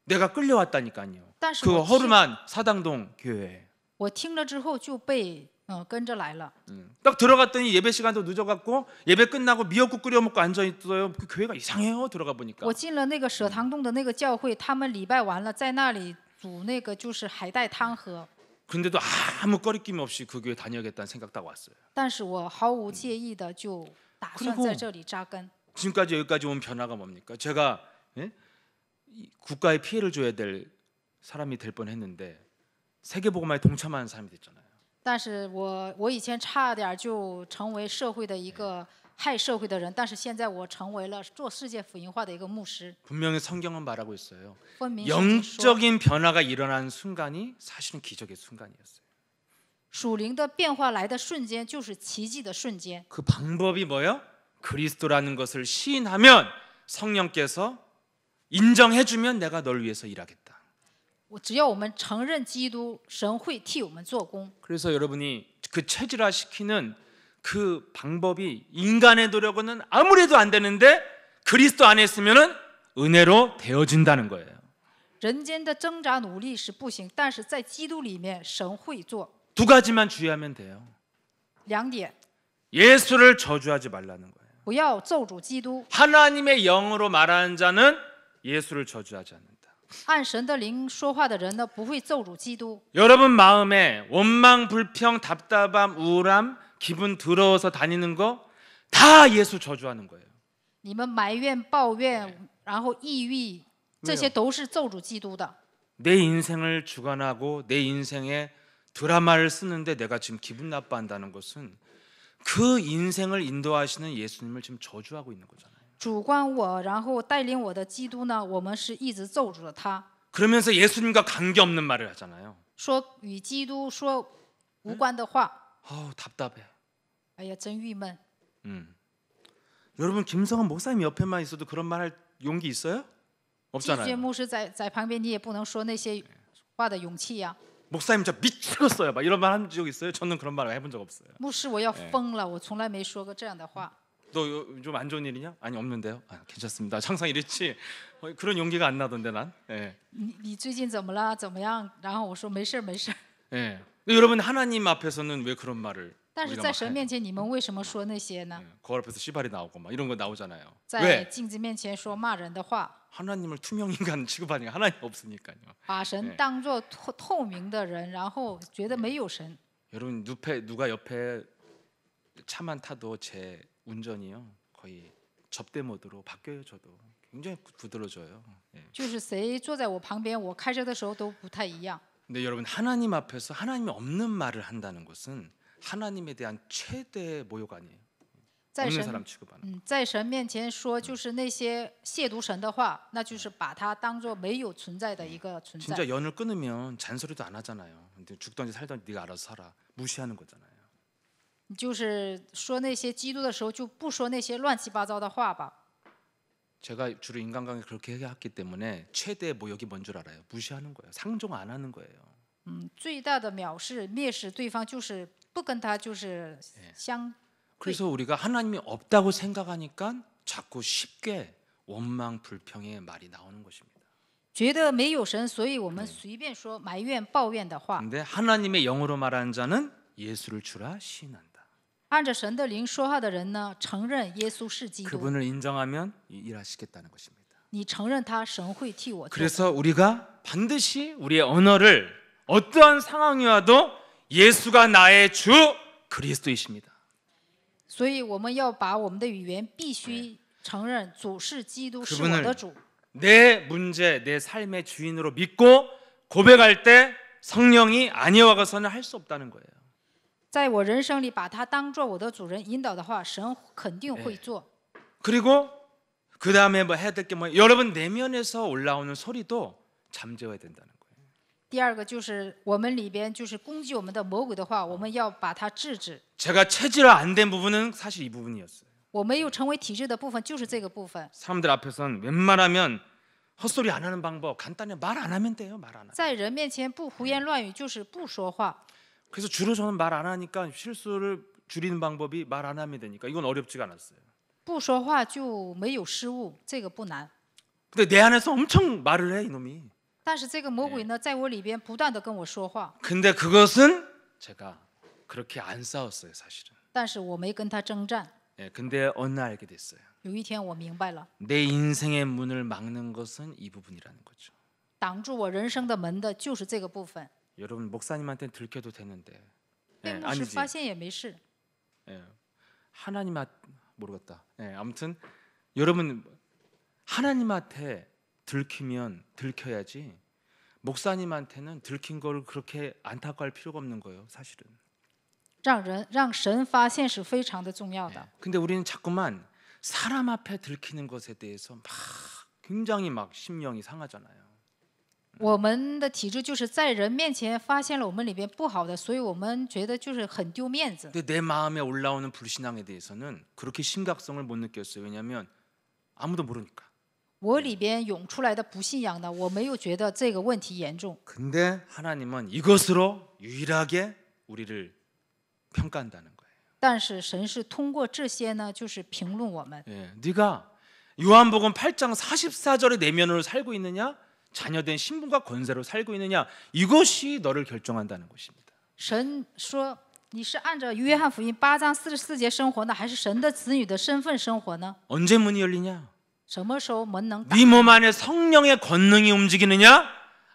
내가 끌려왔다니까요. 但是 그 허름한 사당동 교회에. 我听了之后就被跟着来了。 딱 들어갔더니 예배 시간도 늦어갖고 예배 끝나고 미역국 끓여 먹고 앉아 있어요. 그 교회가 이상해요. 들어가 보니까. 我进了那个舍堂洞的那个教会，他们礼拜完了，在那里煮那个就是海带汤喝。 근데도 아무 꺼리낌 없이 그 교회 다녀야겠다는 생각 딱 왔어요. 但是我毫无介意的就打算 그리고 在这里扎根。 지금까지 여기까지 온 변화가 뭡니까? 제가 이 국가에 피해를 줘야 될 사람이 될 뻔했는데 세계복음화에 동참하는 사람이 됐잖아요. 但是我以前差点就成为社会的一个害社会的人，但是现在我成为了做世界福音化的一个牧师。 분명히 성경은 말하고 있어요. 分明圣经说， 영적인 변화가 일어난 순간이 사실은 기적의 순간이었어요. 属灵的变化来的瞬间就是奇迹的瞬间。 그 방법이 뭐예요? 그리스도라는 것을 시인하면 성령께서 인정해주면 내가 널 위해서 일하겠다. 只要我们承认基督，神会替我们做工。 그래서 여러분이 그 체질화시키는 그 방법이 인간의 노력은 아무래도 안 되는데 그리스도 안에 있으면은 은혜로 되어진다는 거예요. 人间的挣扎努力是不行，但是在基督里面，神会做。 두 가지만 주의하면 돼요. 2点， 예수를 저주하지 말라는 거예요. 不要咒诅基督， 하나님의 영으로 말하는 자는 예수를 저주하지 않는다. 按神的灵说话的人呢，不会咒诅基督。 여러분 마음에 원망, 불평, 답답함, 우울함, 기분 더러워서 다니는 거 다 예수 저주하는 거예요. 你们埋怨、抱怨，然后抑郁，这些都是咒诅基督的。 내 인생을 주관하고 내 인생에 드라마를 쓰는데 내가 지금 기분 나빠한다는 것은 그 인생을 인도하시는 예수님을 지금 저주하고 있는 거잖아요. 主观我，然后带领我的基督呢，我们是一直咒诅了他， 그러면서 예수님과 관계없는 말을 하잖아요. 说与基督说无关的话。 아우 답답해. 哎呀，真郁闷。 여러분 김성은 목사님 옆에만 있어도 그런 말 할 용기 있어요? 季节 없잖아요. 牧师在旁边，你也不能说那些话的勇气呀、 목사님 저 미치겠어요. 막 이런 말 한 적 있어요? 저는 그런 말 해본 적 없어요. 牧师，我要疯了，我从来没说过这样的话。 너 좀 안 좋은 일이냐? 아니 없는데요. 아, 괜찮습니다. 항상 이랬지. 그런 용기가 안 나던데 난. 예. 你最近怎么了？怎么样？然后我说没事儿没事儿。 예. 근데 여러분 하나님 앞에서는 왜 그런 말을 但是 우리가 在 막 神 해요? 面前，你们为什么说那些呢？ 거울 앞에서 씨발이 나오고 막 이런 거 나오잖아요. 在 왜? 镜子面前说骂人的话， 하나님을 투명 인간 취급하니까 하나님 없으니까요. 把神当作透明的人，然后觉得没有神。 여러분 누가 옆에 차만 타도 제 운전이요 거의 접대 모드로 바뀌어요. 저도 굉장히 부드러워져요. 예. 就是谁坐在我旁边，我开车的时候都不太一样。 근데 여러분 하나님 앞에서 하나님이 없는 말을 한다는 것은 하나님에 대한 최대의 모욕 아니에요. 在 없는 神 사람 취급하는. 在神面前说，就是那些亵渎神的话，那就是把它当做没有存在的一个存在。 진짜 연을 끊으면 잔소리도 안 하잖아요. 근데 죽던지 살던지 네가 알아서 살아. 무시하는 거잖아요. 就是说那些基督的时候，就不说那些乱七八糟的话吧。 제가 주로 인간관계 그렇게 해왔기 때문에 최대의 모욕이 뭔 줄 알아요. 무시하는 거예요. 상종 안 하는 거예요. 最大的藐视、蔑视对方，就是不跟他就是相。 그래서 우리가 하나님이 없다고 생각하니까 자꾸 쉽게 원망 불평의 말이 나오는 것입니다. 觉得没有神，所以我们随便说埋怨、抱怨的话。 근데 하나님의 영으로 말하는 자는 예수를 주라 시인한다. 按着神的灵说话的人呢，承认耶稣是基督， 그분을 인정하면 일하시겠다는 것입니다. 你承认他，神会替我做。 그래서 우리가 반드시 우리의 언어를 어떠한 상황이 와도 예수가 나의 주 그리스도이십니다. 所以我们要把我们的语言必须承认主是基督，是我的主。 내 문제, 내 삶의 주인으로 믿고 고백할 때 성령이 아니어가서는 할 수 없다는 거예요. 在我人生里把他当做我的主人引导的话，神肯定会做。 그리고 그 다음에 뭐 해야 될 게 뭐예요? 여러분 내면에서 올라오는 소리도 잠재워야 된다는 거예요. 第二个就是我们里边就是攻击我们的魔鬼的话，我们要把它制止。 제가 체질화 안 된 부분은 사실 이 부분이었어요. 我没有成为体制的部分，就是这个部分。 사람들 앞에서는 웬만하면 헛소리 안 하는 방법 간단해. 말 안 하면 돼요. 말 안 하면. 在人面前不胡言乱语，就是不说话。 그래서 주로 저는 말 안 하니까 실수를 줄이는 방법이 말 안 하면 되니까 이건 어렵지가 않았어요. 不说话就没有失误，这个不难。 근데 내 안에서 엄청 말을 해 이놈이. 但是这个魔鬼呢，在我里边不断的跟我说话。 근데 그것은 제가 그렇게 안 싸웠어요, 사실은. 但是我没跟他征战。 예, 근데 어느 날 알게 됐어요. 有一天我明白了， 내 인생의 문을 막는 것은 이 부분이라는 거죠. 挡住我人生的门的就是这个部分。 여러분 목사님한테 들켜도 되는데 被 예, 牧师 아니지. 发现也没事。 예, 하나님한테 모르겠다. 예, 아무튼 여러분 하나님한테 들키면 들켜야지 목사님한테는 들킨 걸 그렇게 안타까울 필요가 없는 거예요, 사실은. 让神发现是非常的重要的。 근데 우리는 자꾸만 사람 앞에 들키는 것에 대해서 막 굉장히 막 심령이 상하잖아요. 我们的体质就是在人面前发现了我们里边不好的，所以我们觉得就是很丢面子。 근데 내 마음에 올라오는 불신앙에 대해서는 그렇게 심각성을 못 느꼈어요. 왜냐하면 아무도 모르니까. 我里边涌出来的不信仰的，我没有觉得这个问题严重。 근데 하나님은 이것으로 유일하게 우리를 평가한다는 거예요. 但是神是通过这些呢，就是评论我们。 예, 네가 요한복음 8장 44절의 내면으로 살고 있느냐, 자녀된 신분과 권세로 살고 있느냐, 이것이 너를 결정한다는 것입니다. 神说你是按照约翰福音8章44节生活呢，还是神的子女的身份生活呢？ 언제 문이 열리냐? 什么时候门能打？ 네 몸 안에 성령의 권능이 움직이느냐,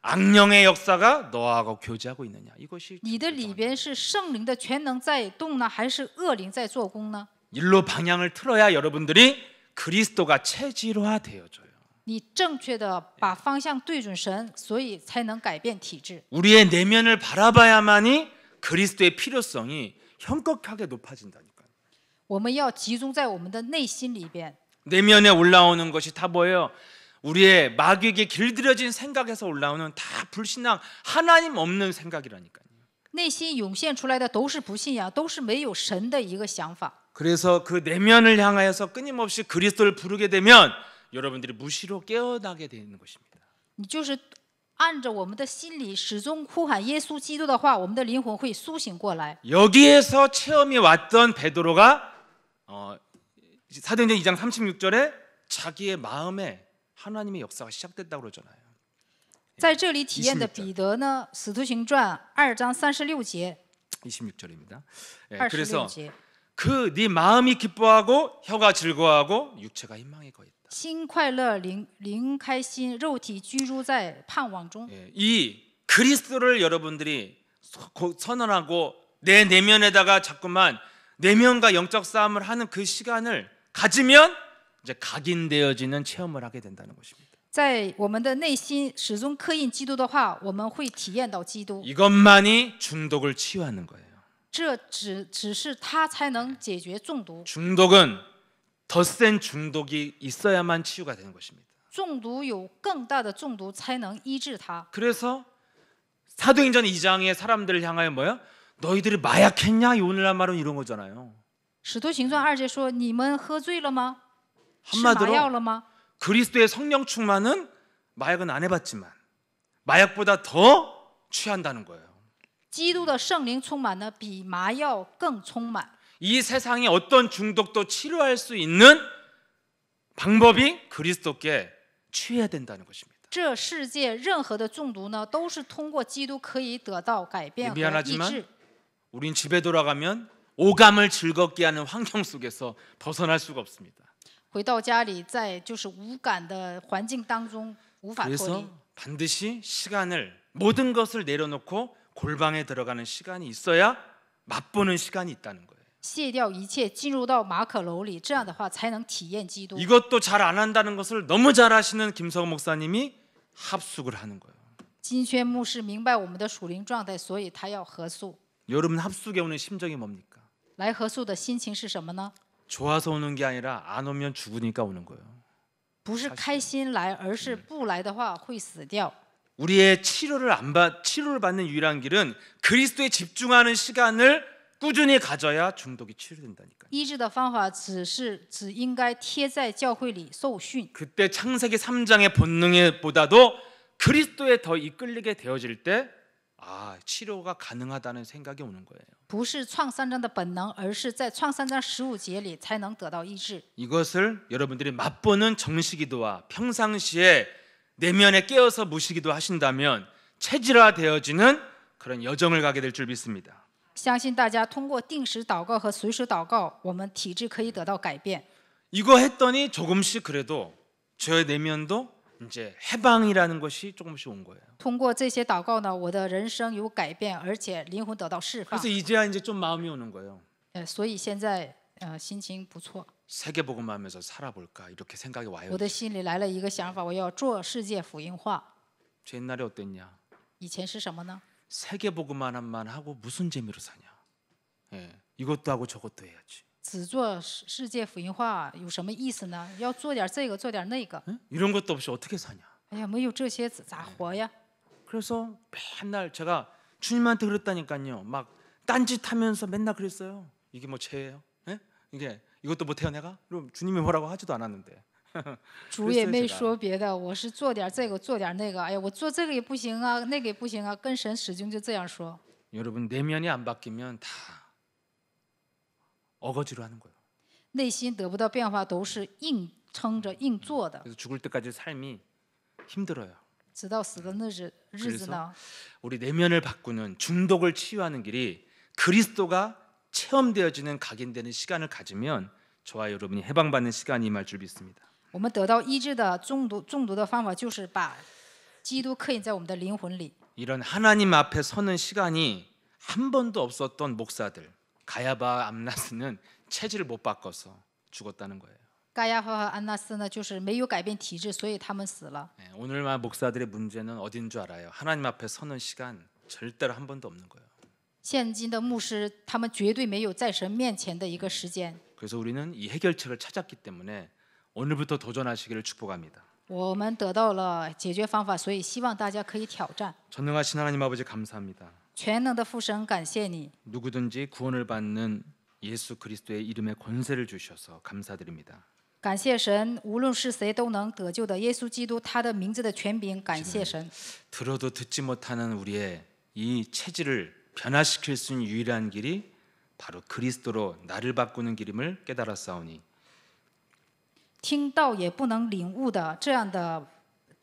악령의 역사가 너하고 교제하고 있느냐, 이것이 你的里边是圣灵的全能在动呢，还是恶灵在做工呢？ 일로 방향을 틀어야 여러분들이 그리스도가 체질화되어져요. 你正确的把方向对准神，所以才能改变体质。 우리의 내면을 바라봐야만이 그리스도의 필요성이 현격하게 높아진다니까요. 我们要集中在我们的内心里边。 내면에 올라오는 것이 다 뭐예요? 우리의 마귀에게 길들여진 생각에서 올라오는 다 불신앙, 하나님 없는 생각이라니까요. 内心涌现出来的都是不信仰，都是没有神的一个想法。 그래서 그 내면을 향하여서 끊임없이 그리스도를 부르게 되면 여러분들이 무시로 깨어나게 되는 것입니다. 你就是按着我们的心里始终呼喊耶稣基督的话，我们的灵魂会苏醒过来。 여기에서 체험이 왔던 베드로가 사도행전 2장 36절에 자기의 마음에 하나님의 역사가 시작됐다고 그러잖아요. 在这里体验的彼得呢，《使徒行传》2章36节， 26절입니다. 26节， 그 네 마음이 기뻐하고 혀가 즐거워하고 육체가 희망에 거했다. 心快乐，灵开心，肉体居住在盼望中。 이 그리스도를 여러분들이 선언하고 내 내면에다가 자꾸만 내면과 영적 싸움을 하는 그 시간을 가지면 이제 각인되어지는 체험을 하게 된다는 것입니다. 在我们的内心始终刻印基督的话，我们会体验到基督。 이것만이 중독을 치유하는 거예요. 这只是他才能解决中毒。 중독은 더 센 중독이 있어야만 치유가 되는 것입니다. 中毒有更大的中毒才能医治它。 그래서 사도행전 2장의 사람들을 향하여 뭐야? 너희들이 마약했냐? 오늘날 말은 이런 거잖아요. 使徒行传2节说：“你们喝醉了吗？吃麻药了吗？” 그리스도의 성령 충만은 마약은 안 해봤지만 마약보다 더 취한다는 거예요. 基督的圣灵充满呢，比麻药更充满。 이 세상의 어떤 중독도 치료할 수 있는 방법이 그리스도께 취해야 된다는 것입니다. 这世界任何的中毒呢，都是通过基督可以得到改变和医 미안하지만 治。 우린 집에 돌아가면 오감을 즐겁게 하는 환경 속에서 벗어날 수가 없습니다. 回到家里，在就是无感的环境当中无法脱离 그래서 。 반드시 시간을 모든 것을 내려놓고 골방에 들어가는 시간이 있어야 맛보는 시간이 있다는 거예요. 卸掉一切，进入到马可楼里，这样的话才能体验基督。 이것도 잘 안 한다는 것을 너무 잘 아시는 김성호 목사님이 합숙을 하는 거예요. 金圈牧师明白我们的属灵状态，所以他要合宿。 여러분 합숙에 오는 심정이 뭡니까? 来合宿的心情是什么呢？ 좋아서 오는 게 아니라 안 오면 죽으니까 오는 거예요. 不是开心来，而是不来的话会死掉。 우리의 치료를 받는 유일한 길은 그리스도에 집중하는 시간을 꾸준히 가져야 중독이 치료된다니까요. 医治的方法只应该贴在教会里受训。 그때 창세기 3장의 본능에 보다도 그리스도에 더 이끌리게 되어질 때 치료가 가능하다는 생각이 오는 거예요. 不是创3章的本能，而是在创3章15节里才能得到医治。 이것을 여러분들이 맛보는 정시기도와 평상시에 내면에 깨어서 무시기도 하신다면 체질화되어지는 그런 여정을 가게 될 줄 믿습니다. 相信大家通过定时祷告和随时祷告，我们体质可以得到改变。 이거 했더니 조금씩 그래도 저의 내면도 이제 해방이라는 것이 조금씩 온 거예요. 通过这些祷告呢，我的人生有改变，而且灵魂得到释放 그래서 。 이제야 이제 좀 마음이 오는 거예요. 所以现在心情不错。 세계복음하면서 살아볼까 이렇게 생각이 와요. 我的心里来了一个想法，我要做世界福音化。 제 옛날에 어땠냐? 以前是什么呢？ 세계복음만 하고 무슨 재미로 사냐? 예, 이것도 하고 저것도 해야지. 只做世界福音化有什么意思呢？要做点这个，做点那个。 예? 이런 것도 없이 어떻게 사냐? 哎呀，没有这些咋活呀？ 그래서 맨날 제가 주님한테 그랬다니까요. 막 딴짓하면서 맨날 그랬어요. 이게 뭐 죄예요? 예? 이게 이것도 못해요 내가? 그럼 주님이 뭐라고 하지도 않았는데. 主也没说别的，我是做点这个，做点那个。哎呀，我做这个也不行啊，那个也不行啊，跟神始终就这样说。 여러분 내면이 안 바뀌면 다 어거지로 하는 거예요. 内心得不到变化，都是硬撑着硬做的， 그래서 죽을 때까지 삶이 힘들어요. 直到死的日子呢。 우리 내면을 바꾸는 중독을 치유하는 길이 그리스도가 체험되어지는 각인되는 시간을 가지면 저와 여러분이 해방받는 시간이 임할 줄 믿습니다. 我们得到医治的中毒的方法，就是把基督刻印在我们的灵魂里。 이런 하나님 앞에 서는 시간이 한 번도 없었던 목사들 가야바 암나스는 체질을 못 바꿔서 죽었다는 거예요. 盖亚法和安纳斯呢，就是没有改变体质，所以他们死了。 오늘날 목사들의 문제는 어딘 줄 알아요? 하나님 앞에 서는 시간 절대로 한 번도 없는 거예요. 现今的牧师，他们绝对没有在神面前的一个时间。 그래서 우리는 이 해결책을 찾았기 때문에 오늘부터 도전하시기를 축복합니다. 我们得到了解决方法，所以希望大家可以挑战。 전능하신 하나님 아버지 감사합니다. 全能的父神，感谢你， 누구든지 구원을 받는 예수 그리스도의 이름에 권세를 주셔서 감사드립니다. 感谢神，无论是谁都能得救的耶稣基督，他的名字的权柄，感谢神。 들어도 듣지 못하는 우리의 이 체질을 변화시킬 수 있는 유일한 길이 바로 그리스도로 나를 바꾸는 길임을 깨달았사오니 听到也不能领悟的这样的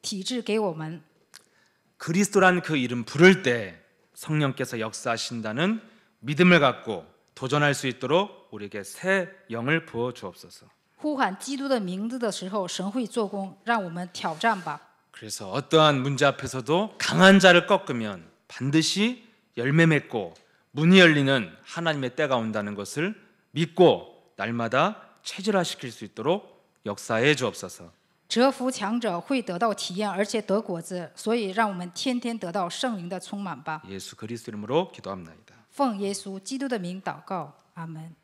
体质给我们， 그리스도란 그 이름 부를 때 성령께서 역사하신다는 믿음을 갖고 도전할 수 있도록 우리에게 새 영을 부어 주옵소서. 呼喊基督的名字的时候，神会做工，让我们挑战吧。 그래서 어떠한 문제 앞에서도 강한 자를 꺾으면 반드시 열매 맺고 문이 열리는 하나님의 때가 온다는 것을 믿고 날마다 체질화시킬 수 있도록 역사해 주옵소서. 折服强者会得到体验，而且得果子，所以让我们天天得到圣灵的充满吧。 예수 그리스도 이름으로 기도합나이다. 奉耶稣基督的名祷告，阿门。